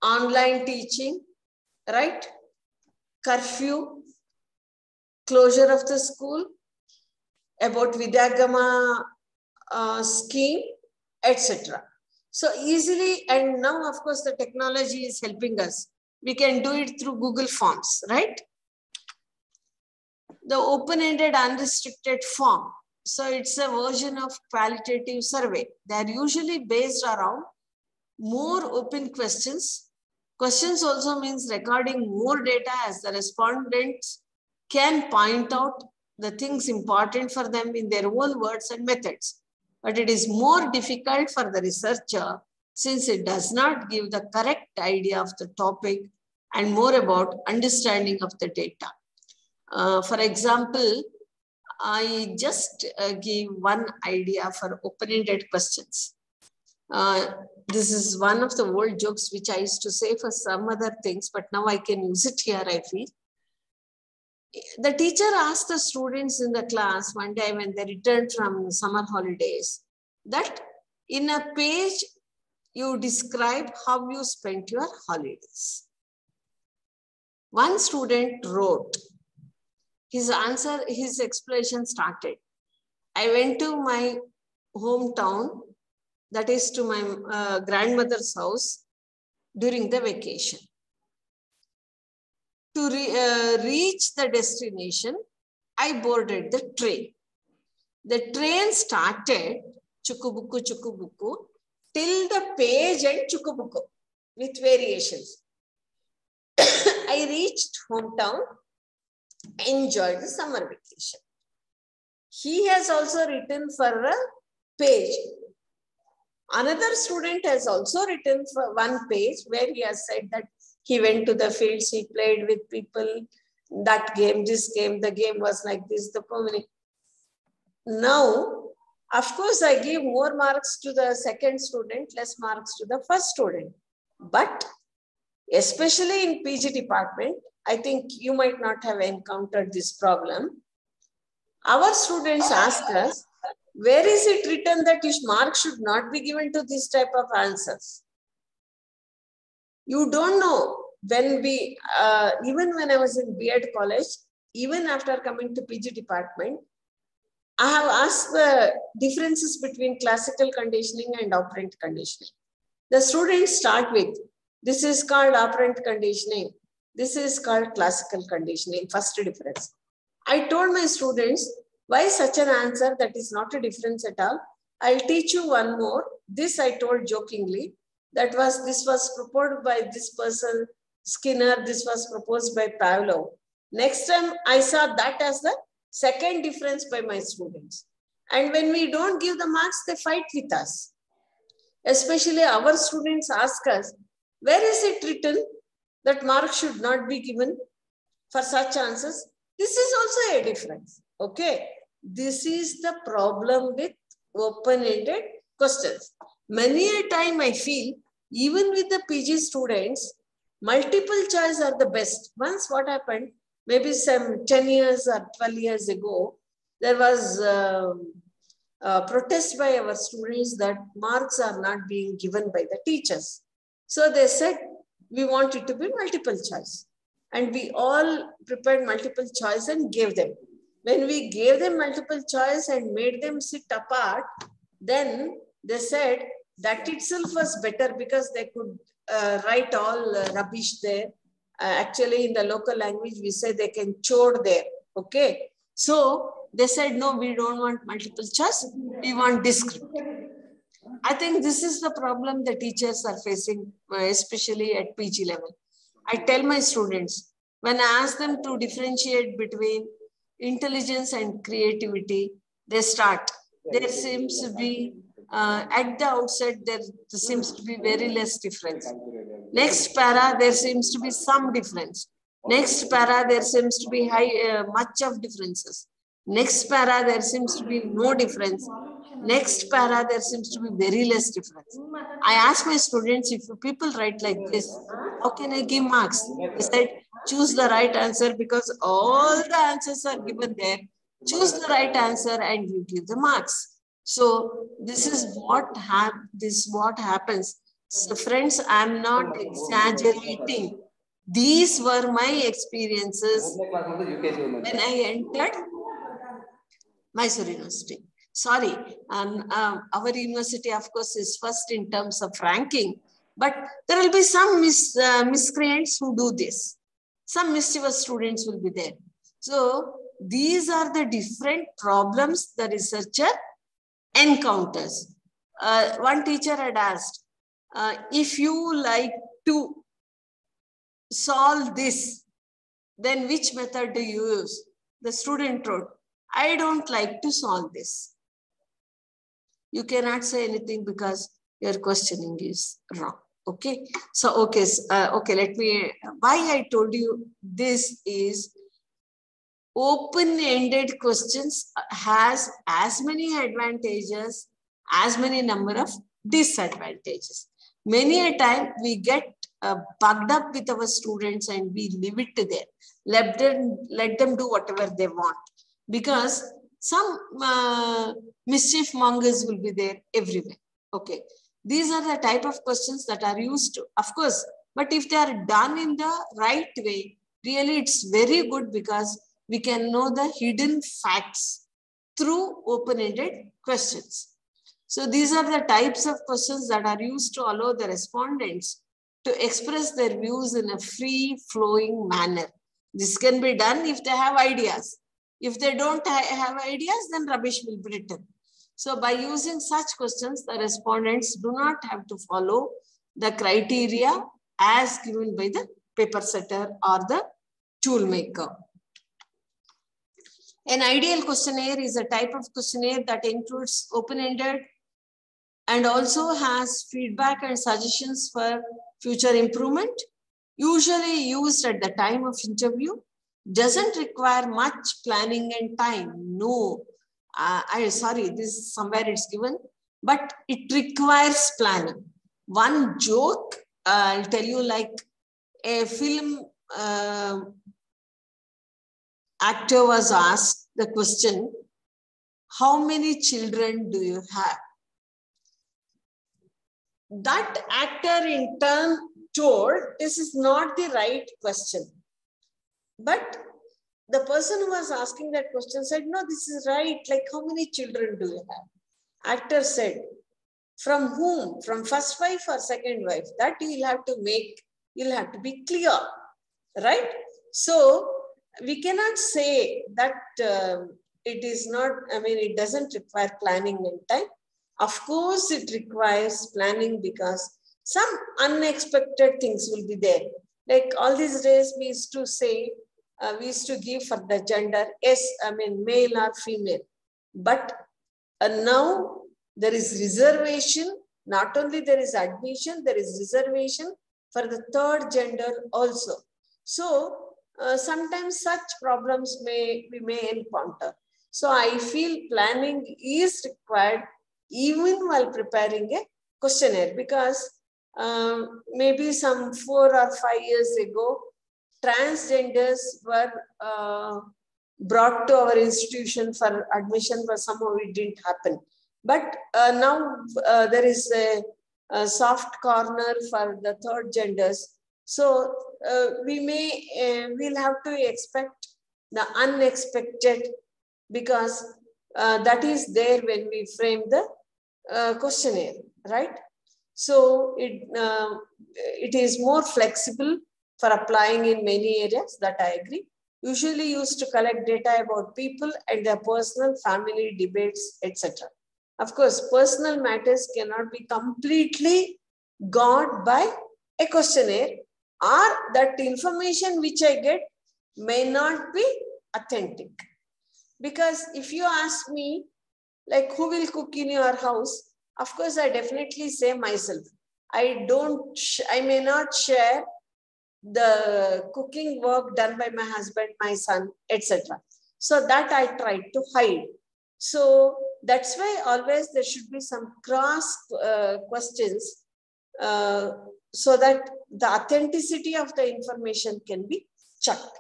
S1: online teaching, right? Curfew, closure of the school, about Ningamma scheme, etc. So easily, and now of course the technology is helping us. We can do it through Google Forms, right? The open-ended unrestricted form. So it's a version of qualitative survey. They are usually based around more open questions. Questions also means recording more data as the respondents can point out the things important for them in their own words and methods. But it is more difficult for the researcher since it does not give the correct idea of the topic and more about understanding of the data. For example, I just give one idea for open-ended questions. This is one of the old jokes which I used to say for some other things, but now I can use it here, I feel. The teacher asked the students in the class one day when they returned from summer holidays that in a page you describe how you spent your holidays. One student wrote, his explanation started. I went to my hometown, that is to my grandmother's house during the vacation. To reach the destination, I boarded the train. The train started chukubuku chukubuku till the page and chukubuku with variations. I reached hometown, enjoyed the summer vacation. He has also written for a page. Another student has also written for one page where he has said that he went to the fields, he played with people, that game, this game, the game was like this, the permanent. Now, of course, I give more marks to the second student, less marks to the first student. But especially in PG department, I think you might not have encountered this problem. Our students ask us, where is it written that marks should not be given to this type of answers? You don't know. When we, even when I was in B.Ed college, even after coming to PG department, I have asked the differences between classical conditioning and operant conditioning. The students start with, This is called operant conditioning. This is called classical conditioning, first difference. I told my students, why such an answer? That is not a difference at all. I'll teach you one more. This I told jokingly. This was proposed by this person, Skinner. This was proposed by Pavlov. Next time I saw that as the second difference by my students. And when we don't give the marks, they fight with us. Especially our students ask us, where is it written that marks should not be given for such answers? This is also a difference. Okay. This is the problem with open-ended questions. Many a time I feel, even with the PG students, multiple choice are the best. Once what happened, maybe some 10 years or 12 years ago, there was protest by our students that marks are not being given by the teachers. So they said, we want it to be multiple choice. And we all prepared multiple choice and gave them. When we gave them multiple choice and made them sit apart, then they said that itself was better because they could write all rubbish there. Actually, in the local language, we say they can chode there. Okay. So they said, no, we don't want multiple choice. We want descriptive. I think this is the problem the teachers are facing, especially at PG level. I tell my students, when I ask them to differentiate between intelligence and creativity, they start. There seems to be, at the outset, there seems to be very less difference. Next para, there seems to be some difference. Next para, there seems to be much of differences. Next para, there seems to be no difference. Next para, there seems to be very less difference. I ask my students, if people write like this, how can I give marks? They said, choose the right answer because all the answers are given there. Choose the right answer and you give the marks. So this is what happens. So friends, I'm not exaggerating. These were my experiences when I entered Mysore University. Sorry, our university, of course, is first in terms of ranking, but there will be some miscreants who do this. Some mischievous students will be there. So these are the different problems the researcher encounters. One teacher had asked, if you like to solve this, then which method do you use? The student wrote, I don't like to solve this. You cannot say anything because your questioning is wrong. Okay. So, okay, why I told you this is open-ended questions has as many advantages, as many number of disadvantages. Many a time we get bugged up with our students and we leave it to them. Let them do whatever they want. Because some mischief mongers will be there everywhere. Okay. These are the type of questions that are used to, of course, but if they are done in the right way, really it's very good because we can know the hidden facts through open-ended questions. So these are the types of questions that are used to allow the respondents to express their views in a free-flowing manner. This can be done if they have ideas. If they don't have ideas, then rubbish will be written. So by using such questions, the respondents do not have to follow the criteria as given by the paper setter or the tool maker. An ideal questionnaire is a type of questionnaire that includes open-ended and also has feedback and suggestions for future improvement, usually used at the time of interview, doesn't require much planning and time. No, sorry, this somewhere it's given, but it requires planning. One joke, I'll tell you, like a film actor was asked the question, how many children do you have? That actor in turn told, this is not the right question. But the person who was asking that question said, no, this is right. Like, how many children do you have? Actor said, From whom? From first wife or second wife? That you'll have to make, you'll have to be clear, right? So we cannot say that it is not, I mean, it doesn't require planning and time. Of course, it requires planning because some unexpected things will be there. Like all these days, we used to say, we used to give for the gender, yes, I mean, male or female. But now there is reservation. Not only there is admission, there is reservation for the third gender also. So sometimes such problems we may encounter. So I feel planning is required even while preparing a questionnaire, because maybe some 4 or 5 years ago, transgenders were brought to our institution for admission, but somehow it didn't happen. But now there is a soft corner for the third genders. So we'll have to expect the unexpected, because that is there when we frame the questionnaire, right? So it is more flexible for applying in many areas, that I agree. Usually used to collect data about people and their personal family debates, etc. Of course, personal matters cannot be completely got by a questionnaire, or that information which I get may not be authentic. Because if you ask me, like, who will cook in your house? Of course, I definitely say myself. I may not share the cooking work done by my husband, my son, etc. So that I try to hide. So that's why always there should be some cross questions so that the authenticity of the information can be checked.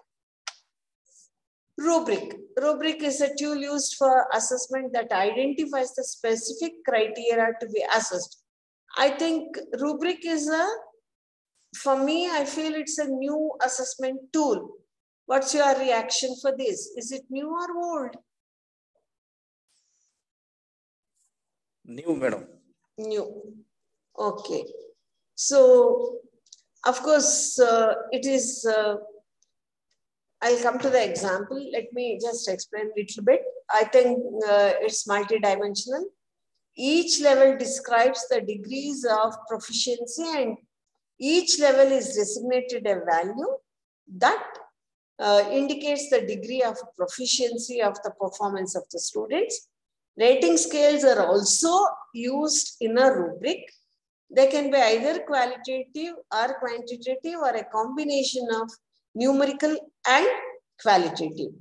S1: Rubric. Rubric is a tool used for assessment that identifies the specific criteria to be assessed. I think rubric is for me, I feel it's a new assessment tool. What's your reaction for this? Is it new or old?
S8: New, madam.
S1: New. Okay. So, of course, it is, I'll come to the example. Let me just explain a little bit. I think it's multidimensional. Each level describes the degrees of proficiency, and each level is designated a value that indicates the degree of proficiency of the performance of the students. Rating scales are also used in a rubric. They can be either qualitative or quantitative, or a combination of numerical and qualitative.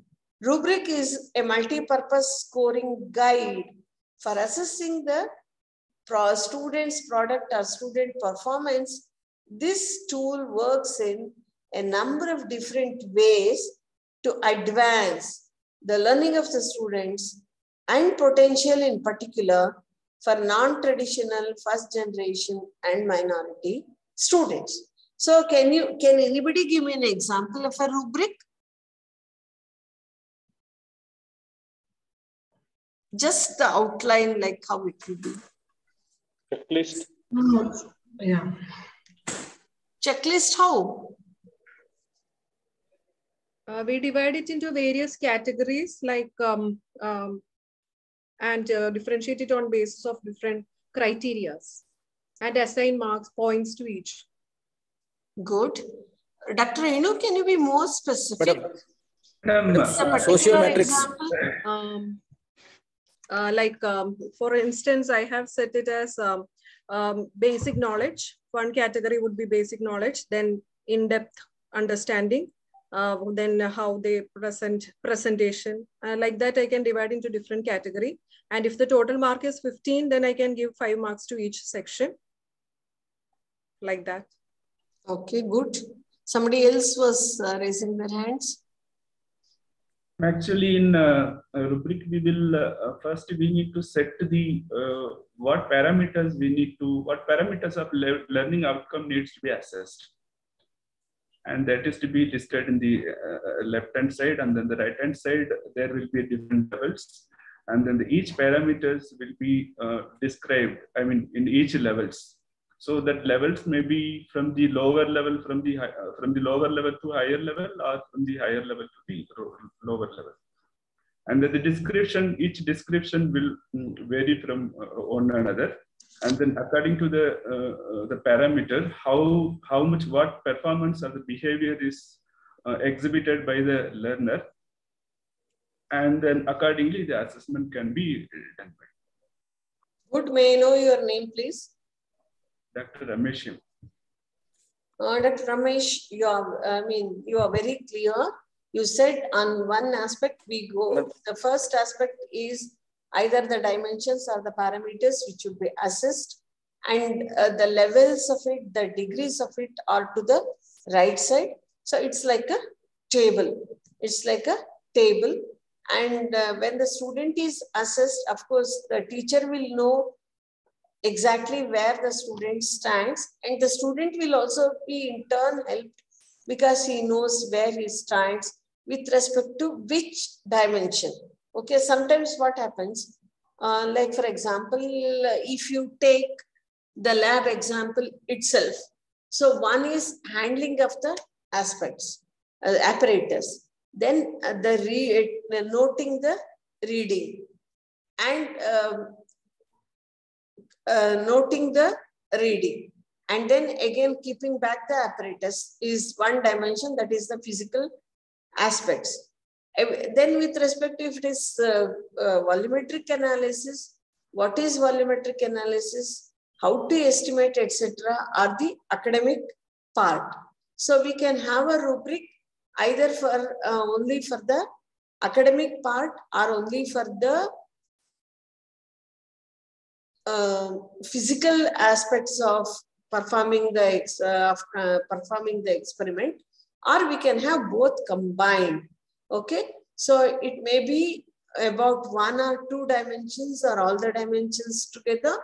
S1: Rubric is a multi-purpose scoring guide for assessing the student's product or student performance. This tool works in a number of different ways to advance the learning of the students and potential in particular for non-traditional, first generation and minority students. So can anybody give me an example of a rubric? Just the outline, like how it will be.
S4: Checklist.
S6: Yeah.
S1: Checklist how?
S3: We divide it into various categories, like and differentiate it on basis of different criteria and assign marks, points to each.
S1: Good. Dr. Renu, can you be more specific?
S8: Sociometrics.
S3: For instance, I have set it as basic knowledge. One category would be basic knowledge, then in-depth understanding, then how they presentation. Like that, I can divide into different category. And if the total mark is 15, then I can give 5 marks to each section. Like that.
S1: Okay, good. Somebody else was raising their hands.
S4: Actually, in rubric, we will first we need to set the what parameters of learning outcome needs to be assessed, and that is to be listed in the left hand side, and then the right hand side there will be different levels. and then each parameters will be described, I mean, in each levels. So that levels may be from the lower level, from the lower level to higher level, or from the higher level to the lower level. And then the description, each description will vary from one another. And then according to the parameter, how much, what performance or the behavior is exhibited by the learner. And then accordingly, the assessment can be done.
S1: Good. May I know your name, please?
S4: Dr. Ramesh.
S1: Dr. Ramesh, you are very clear. You said on one aspect we go. The first aspect is either the dimensions or the parameters which will be assessed, and the levels of it, the degrees of it are to the right side. So it's like a table. It's like a table. And when the student is assessed, of course, the teacher will know exactly where the student stands, and the student will also be in turn helped because he knows where he stands with respect to which dimension. Okay, sometimes what happens, like for example, if you take the lab example itself, so one is handling of the aspects, apparatus, then noting the reading, and noting the reading, and then again keeping back the apparatus is one dimension, that is the physical aspects. Then with respect to if it is volumetric analysis, what is volumetric analysis, how to estimate, etc., are the academic part. So we can have a rubric either for only for the academic part or only for the physical aspects of performing the experiment, or we can have both combined. Okay, so it may be about one or two dimensions or all the dimensions together.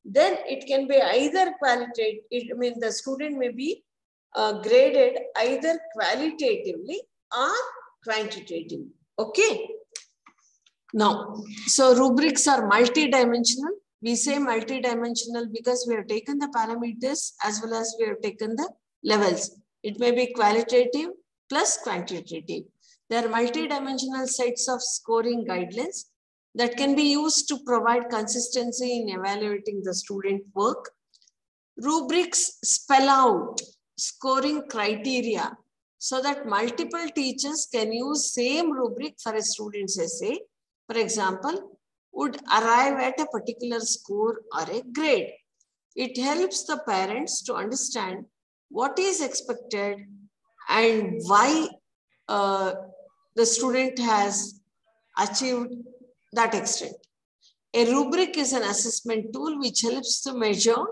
S1: Then it can be either qualitative. I mean, the student may be graded either qualitatively or quantitatively. Okay. Now, so rubrics are multi-dimensional. We say multi-dimensional because we have taken the parameters as well as we have taken the levels. It may be qualitative plus quantitative. There are multi-dimensional sets of scoring guidelines that can be used to provide consistency in evaluating the student work. Rubrics spell out scoring criteria so that multiple teachers can use same rubric for a student's essay. For example, would arrive at a particular score or a grade. It helps the parents to understand what is expected and why the student has achieved that extent. A rubric is an assessment tool which helps to measure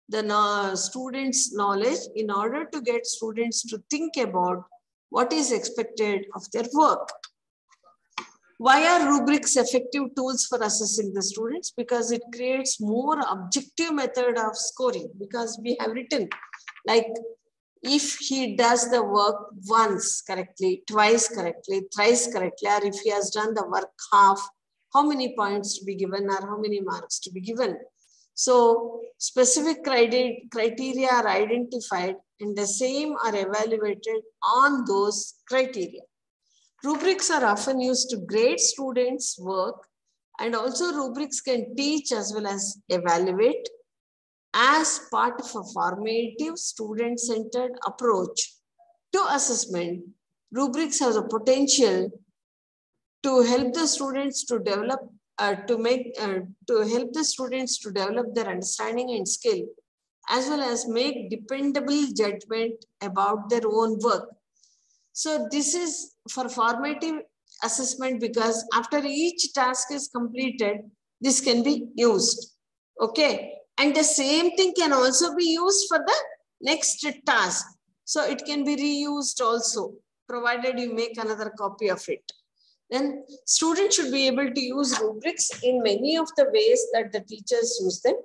S1: the students' knowledge in order to get students to think about what is expected of their work. Why are rubrics effective tools for assessing the students? Because it creates more objective method of scoring, because we have written like if he does the work once correctly, twice correctly, thrice correctly, or if he has done the work half, how many points to be given or how many marks to be given. So specific criteria are identified and the same are evaluated on those criteria. Rubrics are often used to grade students' work, and also rubrics can teach as well as evaluate. As part of a formative student-centered approach to assessment, rubrics have the potential to help the students to develop, their understanding and skill, as well as make dependable judgment about their own work. So this is for formative assessment because after each task is completed, this can be used. Okay. And the same thing can also be used for the next task. So it can be reused also, provided you make another copy of it. Then students should be able to use rubrics in many of the ways that the teachers use them.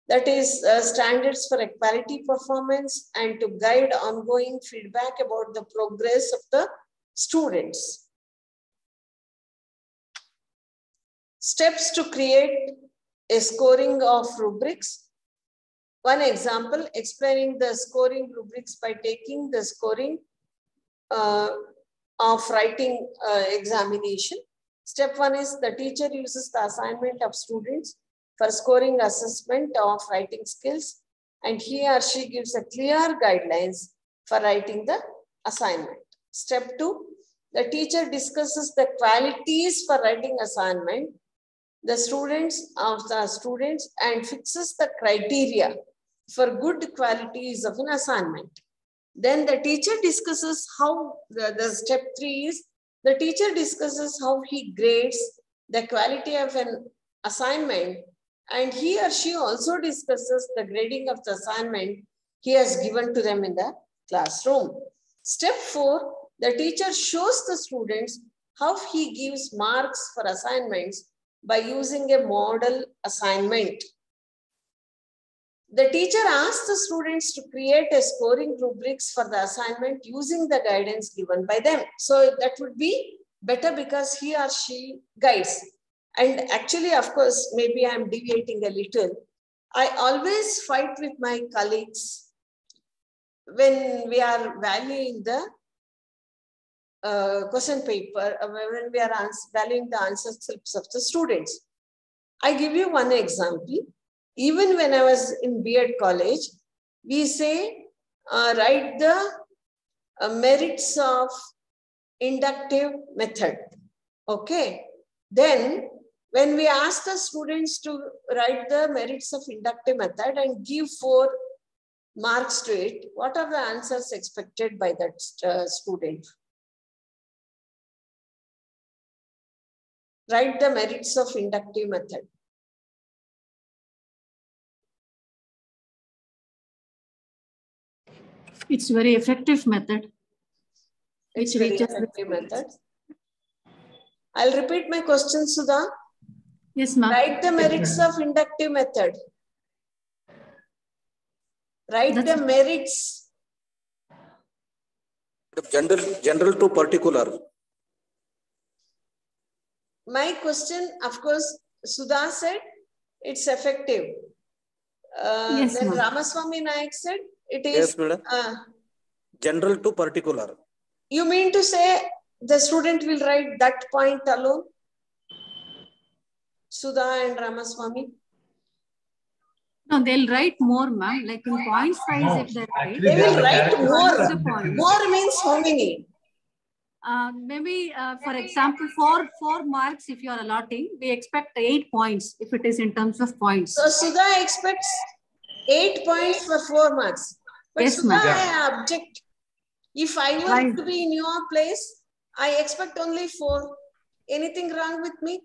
S1: That is standards for equality performance and to guide ongoing feedback about the progress of the students. Steps to create a scoring of rubrics. One example, explaining the scoring rubrics by taking the scoring of writing examination. Step 1 is the teacher uses the assignment of students for scoring assessment of writing skills, and he or she gives a clear guidelines for writing the assignment. Step 2, the teacher discusses the qualities for writing assignment, the students and fixes the criteria for good qualities of an assignment. Then the teacher discusses how, the step 3 is, the teacher discusses how he grades the quality of an assignment, and he or she also discusses the grading of the assignment he has given to them in the classroom. Step 4, the teacher shows the students how he gives marks for assignments by using a model assignment. The teacher asks the students to create a scoring rubrics for the assignment using the guidance given by them. So that would be better because he or she guides. And actually, of course, maybe I'm deviating a little. I always fight with my colleagues when we are valuing the question paper, when we are valuing the answer scripts of the students. I give you one example. Even when I was in B.Ed college, we say, write the merits of inductive method. Okay. Then when we ask the students to write the merits of inductive method and give 4 marks to it, what are the answers expected by that student? Write the merits of inductive method.
S2: It's very effective method.
S1: It's very effective method. I'll repeat my question, Sudha.
S2: Yes, ma'am.
S1: Write the merits of inductive method. Write the merits.
S8: General to particular.
S1: My question, of course, Sudha said it's effective.
S2: Yes,
S1: then Ramaswamy Naik said it is.
S8: Yes, madam. General to particular.
S1: You mean to say the student will write that point alone? Sudha and Ramaswamy?
S2: No, they'll write more, ma'am. Like in points size, if they write.
S1: They will write more. More means how many?
S2: Maybe, for example, four marks, if you are allotting, we expect 8 points if it is in terms of points.
S1: So Sudha expects 8 points for 4 marks. But
S2: yes,
S1: Sudha, I object. If I were to be in your place, I expect only 4. Anything wrong with me?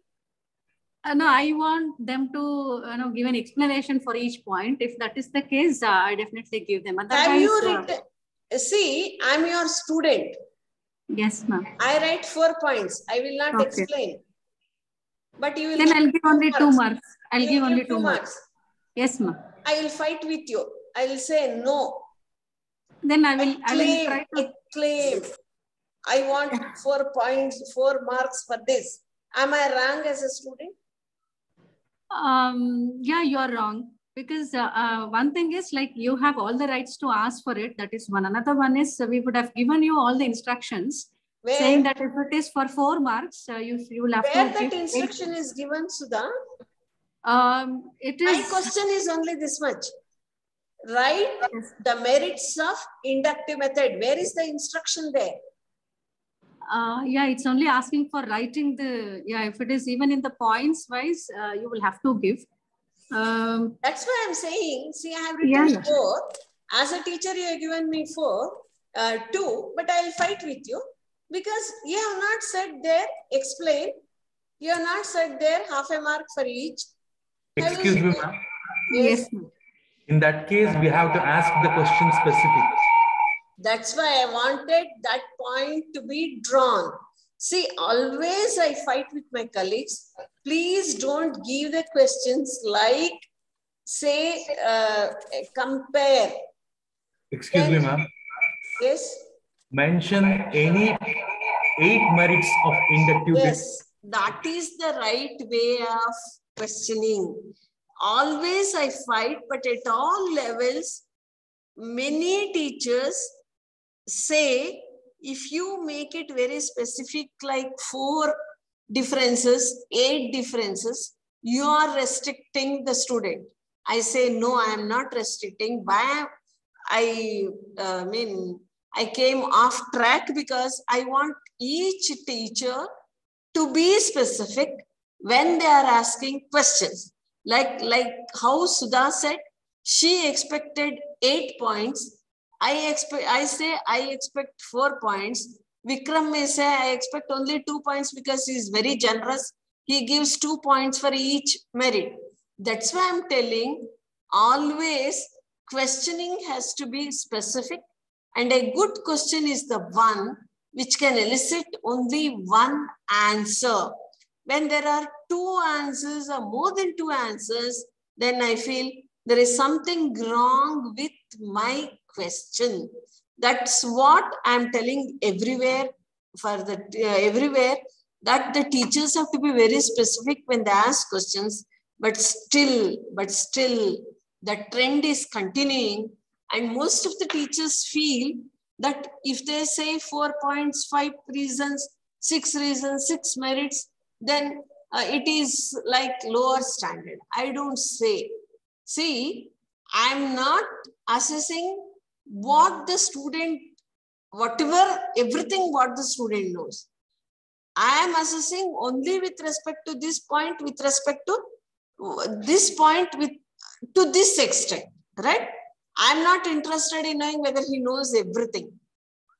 S2: No, I want them to give an explanation for each point. If that is the case, I definitely give them. Otherwise,
S1: have you written? See, I'm your student.
S2: Yes, ma'am.
S1: I write 4 points. I will not explain. But you will.
S2: Then I'll give only 2 marks.
S1: I'll
S2: give only 2 marks. Yes, ma'am.
S1: I will fight with you. I will say no.
S2: Then I will try to
S1: claim. I want 4 points, 4 marks for this. Am I wrong as a student?
S2: Yeah, you are wrong. Because one thing is like you have all the rights to ask for it. That is one. Another one is we would have given you all the instructions saying that if it is for 4 marks, you will have
S1: to. Where that instruction is given, Sudha?
S2: It is.
S1: My question is only this much. Write the merits of inductive method. Where is the instruction there?
S2: Yeah, it's only asking for writing the, if it is even in the points wise, you will have to give.
S1: That's why I'm saying, see, I have written 4. As a teacher, you have given me 2, but I'll fight with you because you have not said there, explain. You have not said there half a mark for each.
S9: Excuse me, ma'am.
S1: Yes.
S9: In that case, we have to ask the question specific.
S1: That's why I wanted that point to be drawn. See, always I fight with my colleagues. Please don't give the questions like, say, compare.
S9: Excuse me, ma'am.
S1: Yes.
S9: Mention any 8 merits of inductive.
S1: Yes. that is the right way of questioning. Always I fight, but at all levels, many teachers say, if you make it very specific, like 4 differences, 8 differences, you are restricting the student. I say, no, I am not restricting. Why? I came off track because I want each teacher to be specific when they are asking questions. Like how Sudha said, she expected 8 points. I expect 4 points. Vikram may say, I expect only 2 points because he is very generous. He gives 2 points for each merit. That's why I'm telling, always questioning has to be specific, and a good question is the one which can elicit only one answer. When there are 2 answers or more than 2 answers, then I feel there is something wrong with my question. That's what I'm telling everywhere, everywhere, that the teachers have to be very specific when they ask questions, but still, the trend is continuing, and most of the teachers feel that if they say 4 points, 5 reasons, 6 reasons, 6 merits, then it is like lower standard. I don't say. See, I'm not assessing what the student, everything what the student knows. I am assessing only with respect to this point, with respect to this point, to this extent, right? I'm not interested in knowing whether he knows everything.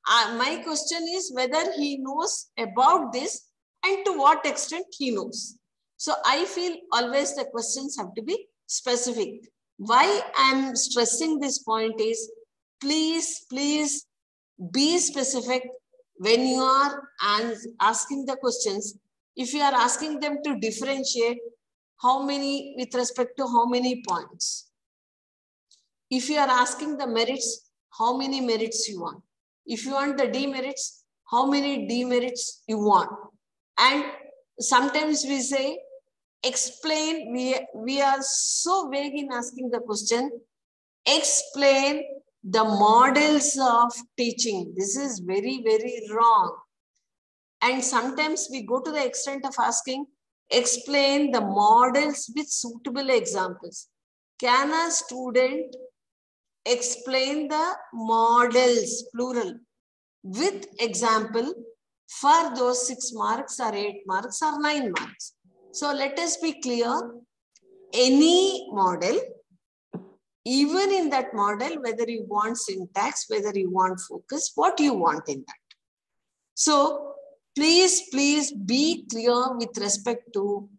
S1: My question is whether he knows about this and to what extent he knows. So I feel always the questions have to be specific. Why I'm stressing this point is, please be specific when you are asking the questions. If you are asking them to differentiate, how many with respect to how many points? If you are asking the merits, how many merits you want? If you want the demerits, how many demerits you want? And sometimes we say, explain, we are so vague in asking the question, explain the models of teaching. This is very, very wrong. And sometimes we go to the extent of asking, explain the models with suitable examples. Can a student explain the models, plural, with example for those 6 marks or 8 marks or 9 marks? So let us be clear, any model, even in that model, whether you want syntax, whether you want focus, what you want in that. So please be clear with respect to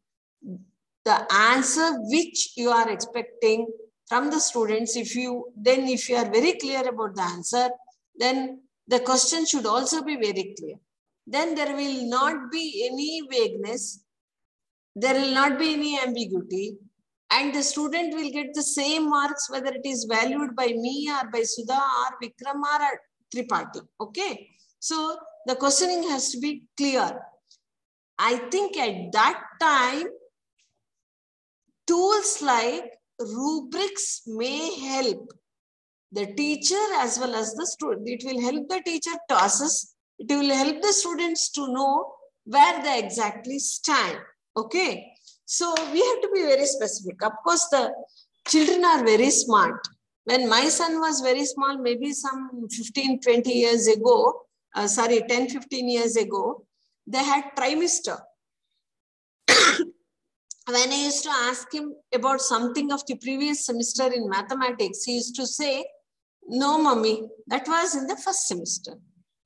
S1: the answer which you are expecting from the students. If you are very clear about the answer, then the question should also be very clear. Then there will not be any vagueness. There will not be any ambiguity, and the student will get the same marks whether it is valued by me or by Sudha or Vikram or Tripathi. Okay. So the questioning has to be clear. I think at that time, tools like rubrics may help the teacher as well as the student. It will help the teacher to assess. It will help the students to know where they exactly stand. Okay. So we have to be very specific. Of course, the children are very smart. When my son was very small, maybe some 15, 20 years ago, 10, 15 years ago, they had trimester. When I used to ask him about something of the previous semester in mathematics, he used to say, no, mommy, that was in the first semester.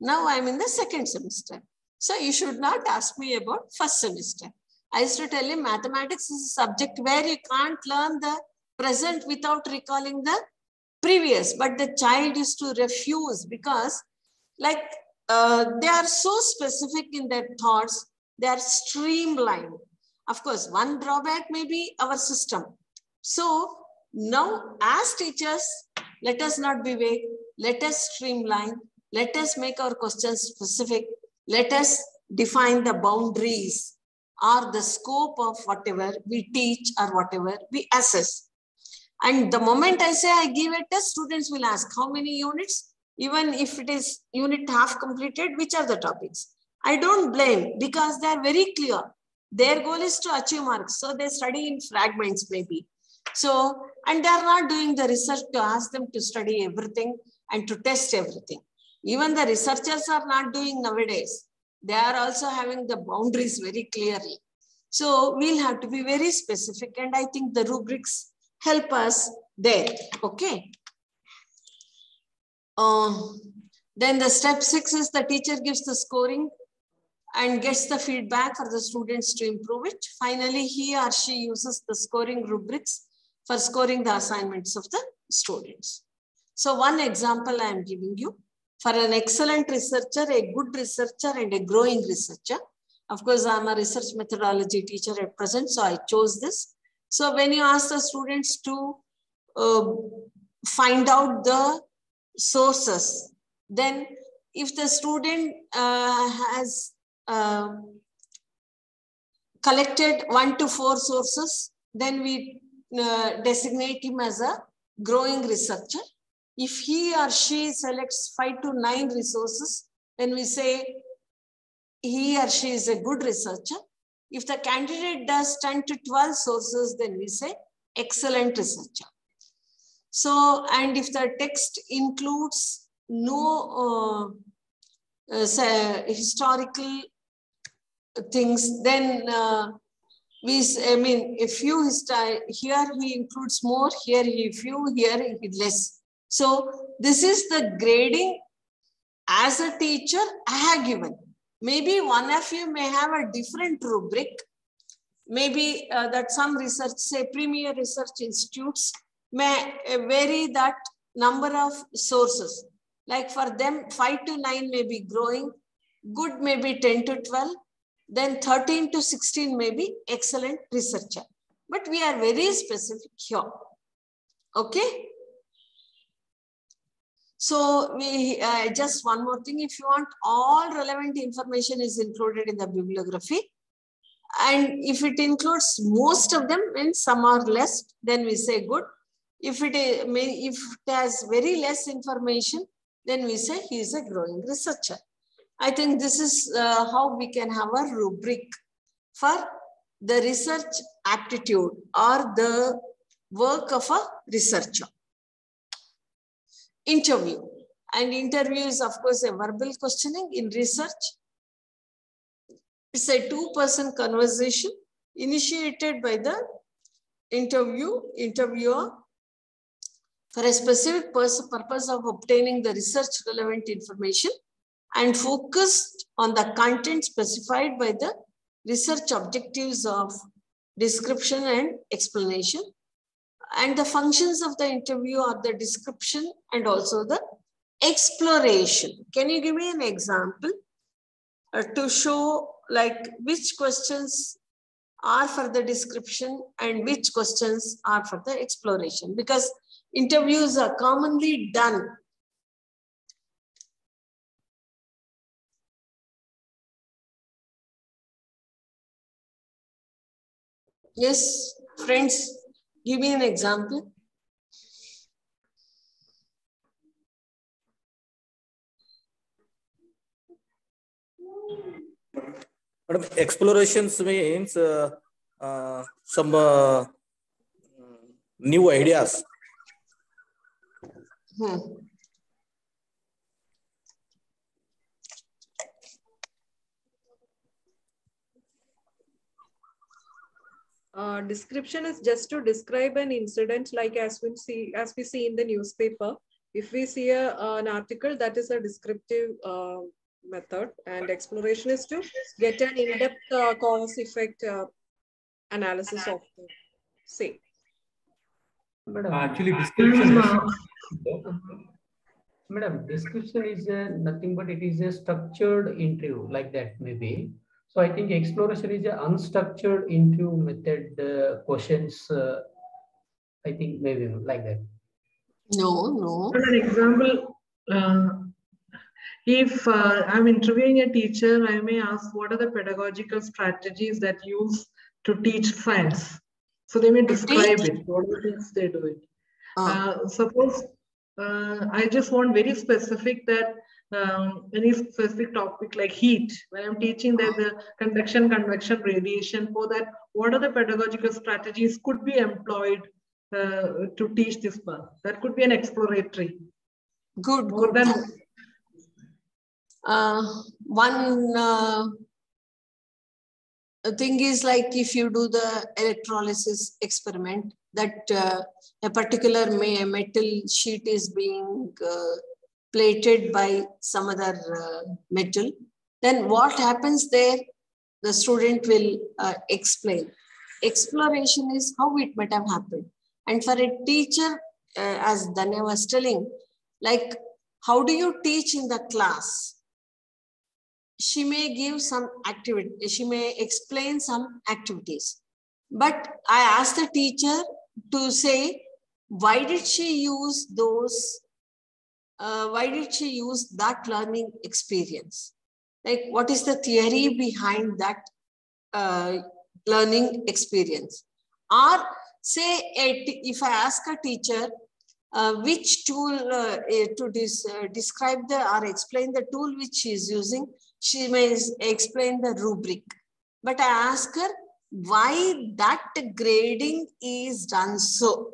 S1: Now I'm in the second semester. So you should not ask me about first semester. I used to tell him mathematics is a subject where you can't learn the present without recalling the previous. But the child used to refuse because they are so specific in their thoughts. They are streamlined. Of course, one drawback may be our system. So now as teachers, let us not be vague. Let us streamline. Let us make our questions specific. Let us define the boundaries or the scope of whatever we teach or whatever we assess. And the moment I say I give a test, students will ask how many units, even if it is unit half completed, which are the topics. I don't blame because they are very clear. Their goal is to achieve marks. So they study in fragments maybe. So, and they are not doing the research to ask them to study everything and to test everything. Even the researchers are not doing nowadays. They are also having the boundaries very clearly. So we'll have to be very specific, and I think the rubrics help us there. Okay. Then the step 6 is the teacher gives the scoring and gets the feedback for the students to improve it. Finally, he or she uses the scoring rubrics for scoring the assignments of the students. So one example I am giving you. For an excellent researcher, a good researcher, and a growing researcher. Of course, I'm a research methodology teacher at present, so I chose this. So when you ask the students to find out the sources, then if the student has collected 1 to 4 sources, then we designate him as a growing researcher. If he or she selects 5 to 9 resources, then we say he or she is a good researcher. If the candidate does 10 to 12 sources, then we say excellent researcher. So, and if the text includes no historical things, then if you here he includes more, here he few, here he less. So this is the grading as a teacher I have given. Maybe one of you may have a different rubric. Maybe that some research, say premier research institutes may vary that number of sources. Like for them, 5 to 9 may be growing, good may be 10 to 12, then 13 to 16 may be excellent researcher. But we are very specific here. Okay? So we just one more thing, if you want, all relevant information is included in the bibliography. And if it includes most of them, means some are less, then we say good. If it has very less information, then we say he is a growing researcher. I think this is how we can have a rubric for the research aptitude or the work of a researcher. Interview. And interview is, of course, a verbal questioning. In research, it's a 2-person conversation initiated by the interviewer for a specific purpose of obtaining the research relevant information and focused on the content specified by the research objectives of description and explanation. And the functions of the interview are the description and also the exploration. Can you give me an example to show like which questions are for the description and which questions are for the exploration? Because interviews are commonly done. Yes, friends, give me an example.
S8: Madam, explorations means some new ideas.
S3: Description is just to describe an incident, like as we see in the newspaper. If we see an article, that is a descriptive method, and exploration is to get an in-depth cause-effect analysis of the same.
S9: Actually, description is, Madam, description is nothing but it is a structured interview like that maybe. So I think exploration is an unstructured interview method, questions, I think maybe like that.
S1: No.
S6: For an example, If I'm interviewing a teacher, I may ask what are the pedagogical strategies that use to teach science. So they may describe it, what are the things they do it. Suppose I just want very specific that any specific topic like heat. When I'm teaching there's a convection, convection, radiation. For that, what are the pedagogical strategies could be employed to teach this part? That could be an exploratory.
S1: Good.
S6: More
S1: good.
S6: than
S1: one thing is like if you do the electrolysis experiment, that a particular metal sheet is being plated by some other metal, then what happens there, the student will explain. Exploration is how it might have happened. And for a teacher, as Danya was telling, like how do you teach in the class? She may give some activity, she may explain some activities. But I asked the teacher to say, why did she use those, why did she use that learning experience? Like what is the theory behind that learning experience? Or say, if I ask a teacher, which tool to describe or explain the tool which she is using, she may explain the rubric. But I ask her why that grading is done so.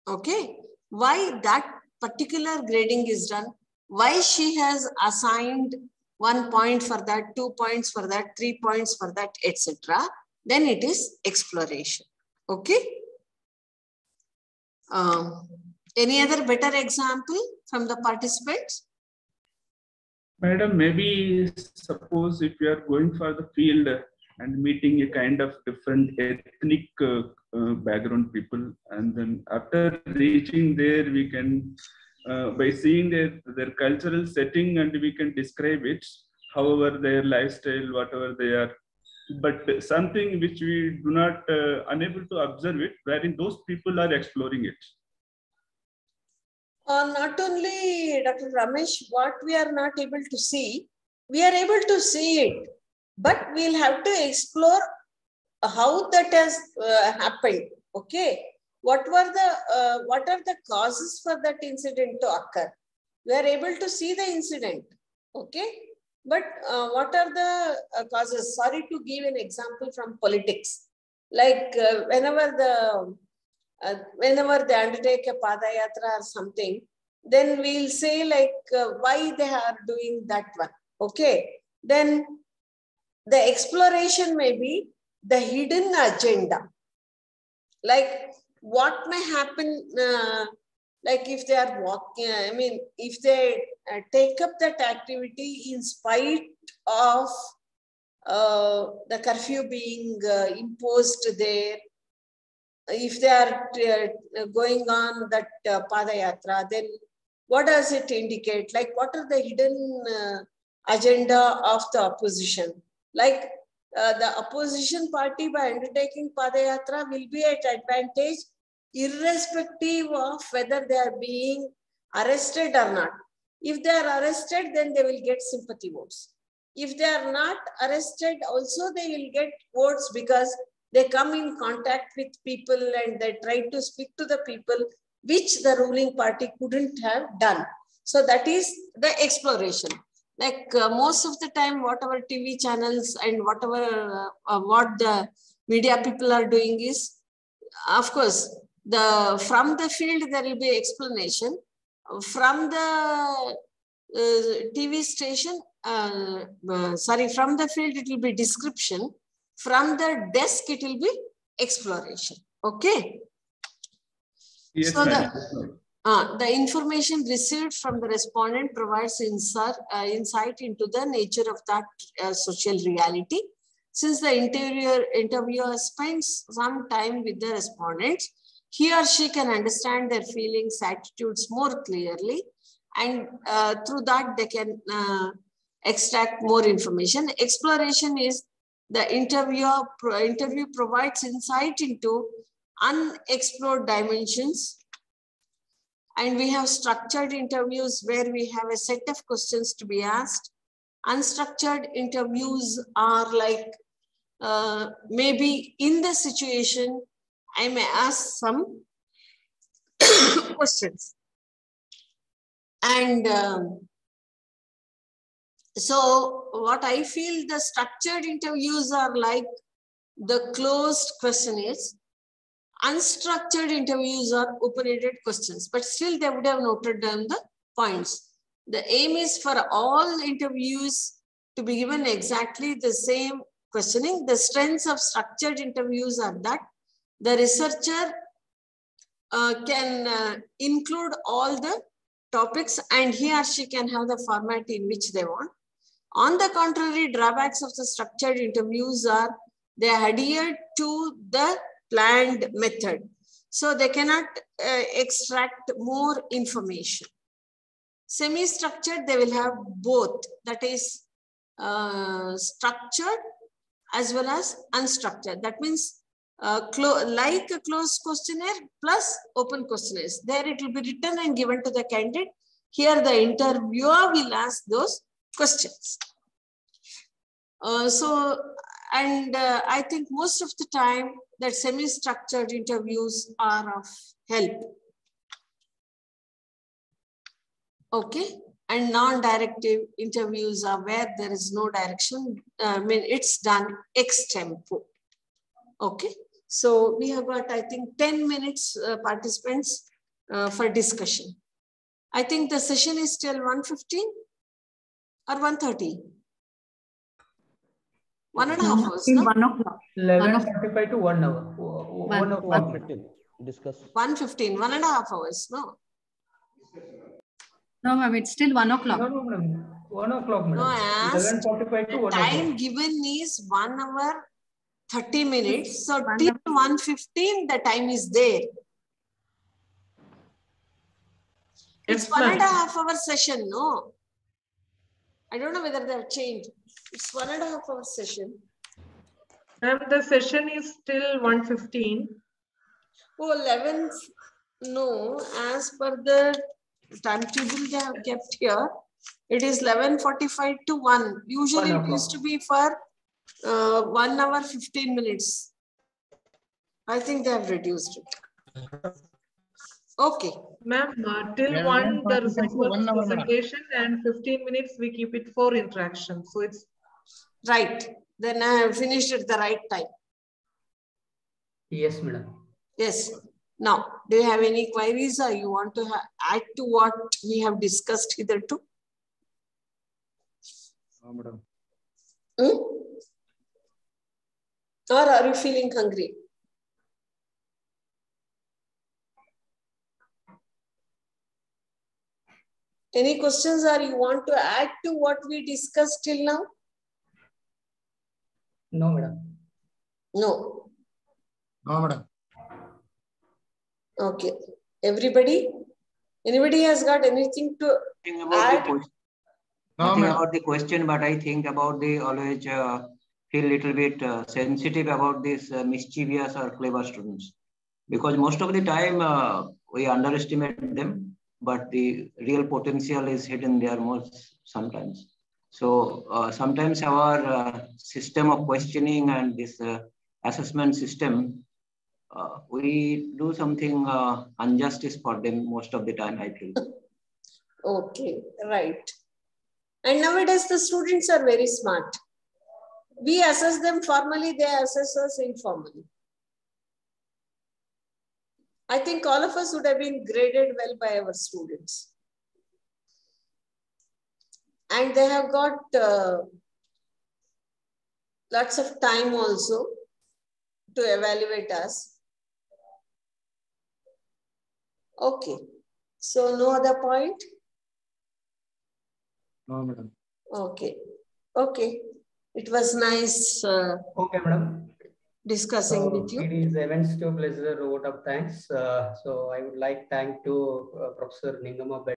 S1: Okay, why that particular grading is done, why she has assigned 1 point for that, 2 points for that, 3 points for that, etc. Then it is exploration. Okay. Any other better example from the participants?
S4: Madam, maybe suppose if you are going for the field and meeting a kind of different ethnic background people, and then after reaching there, we can, by seeing their cultural setting, and we can describe it, however their lifestyle, whatever they are, but something which we do not unable to observe it, wherein those people are exploring it.
S1: Not only, Dr. Ramesh, what we are not able to see, we are able to see it, but we'll have to explore how that has happened. Okay, what are the causes for that incident to occur? We are able to see the incident. Okay, but what are the causes? Sorry to give an example from politics. Like whenever they undertake a padayatra or something, then we'll say like why they are doing that one. Okay, then the exploration may be the hidden agenda. Like what may happen, like if they are walking, I mean, if they take up that activity in spite of the curfew being imposed there, if they are going on that padayatra, then what does it indicate? Like what are the hidden agenda of the opposition? Like the opposition party by undertaking padayatra will be at advantage irrespective of whether they are being arrested or not. If they are arrested, then they will get sympathy votes. If they are not arrested, also they will get votes because they come in contact with people and they try to speak to the people, which the ruling party couldn't have done. So that is the exploration. Like most of the time, whatever TV channels and whatever what the media people are doing is, of course, from the field there will be explanation. From the TV station, from the field it will be description. From the desk, it will be exploration. Okay.
S4: Yes,
S1: so the information received from the respondent provides insight into the nature of that social reality. Since the interviewer spends some time with the respondents, he or she can understand their feelings, attitudes more clearly, and through that they can extract more information. Exploration is the interview provides insight into unexplored dimensions And we have structured interviews where we have a set of questions to be asked. Unstructured interviews are like, maybe in the situation, I may ask some questions. And so what I feel the structured interviews are like the closed questionnaires. Unstructured interviews are open-ended questions, but still they would have noted down the points. The aim is for all interviews to be given exactly the same questioning. The strengths of structured interviews are that the researcher can include all the topics and he or she can have the format in which they want. On the contrary, drawbacks of the structured interviews are they adhere to the planned method. So they cannot extract more information. Semi-structured, they will have both, that is structured as well as unstructured. That means like a closed questionnaire plus open questionnaires. There it will be written and given to the candidate. Here the interviewer will ask those questions. I think most of the time that semi-structured interviews are of help. Okay, and non-directive interviews are where there is no direction. I mean, it's done ex tempo. Okay, so we have got, I think, 10 minutes participants for discussion. I think the session is till 1:15 or 1:30. 1.5 hours. No?
S9: 1 o'clock. 11:45 to 1 hour. 1 o'clock.
S10: 1:15. Discuss.
S1: 1:15, 1.5 hours. No.
S2: No, ma'am, it's still 1 o'clock.
S9: No, ma'am. 1 o'clock, madam.
S1: No, I asked,
S9: 11:45 to 1 o'clock.
S1: time given is 1 hour 30 minutes. So till 1:15, the time is there. It's 1.5 hour session, no? I don't know whether they have changed. It's 1.5 hour session.
S6: Ma'am, the session is till 1:15.
S1: Oh, 11. No, as per the timetable they have kept here, it is 11:45 to 1. Usually it used to be for 1 hour 15 minutes. I think they have reduced it. Okay.
S6: Ma'am, till 1 there is a presentation and 15 minutes we keep it for interaction. So it's
S1: right. Then I have finished at the right time.
S9: Yes, madam.
S1: Yes. Now, do you have any queries or you want to add to what we have discussed hitherto?
S7: No, madam.
S1: Or are you feeling hungry? Any questions or you want to add to what we discussed till now?
S9: No, madam.
S1: No.
S7: No, madam.
S1: Okay. Everybody? Anybody has got anything to add?
S11: Nothing about the question, but I think about the always feel little bit sensitive about these mischievous or clever students. Because most of the time we underestimate them, but the real potential is hidden there most sometimes. So sometimes our system of questioning and this assessment system, we do something injustice for them most of the time, I feel.
S1: Okay, right. And nowadays the students are very smart. We assess them formally, they assess us informally. I think all of us would have been graded well by our students. And they have got lots of time also to evaluate us. Okay. So no other point?
S7: No, madam.
S1: Okay. Okay. It was nice
S9: Okay, madam.
S1: Discussing with you.
S9: It is events to pleasure vote of thanks. So I would like to thank to Professor Ningamma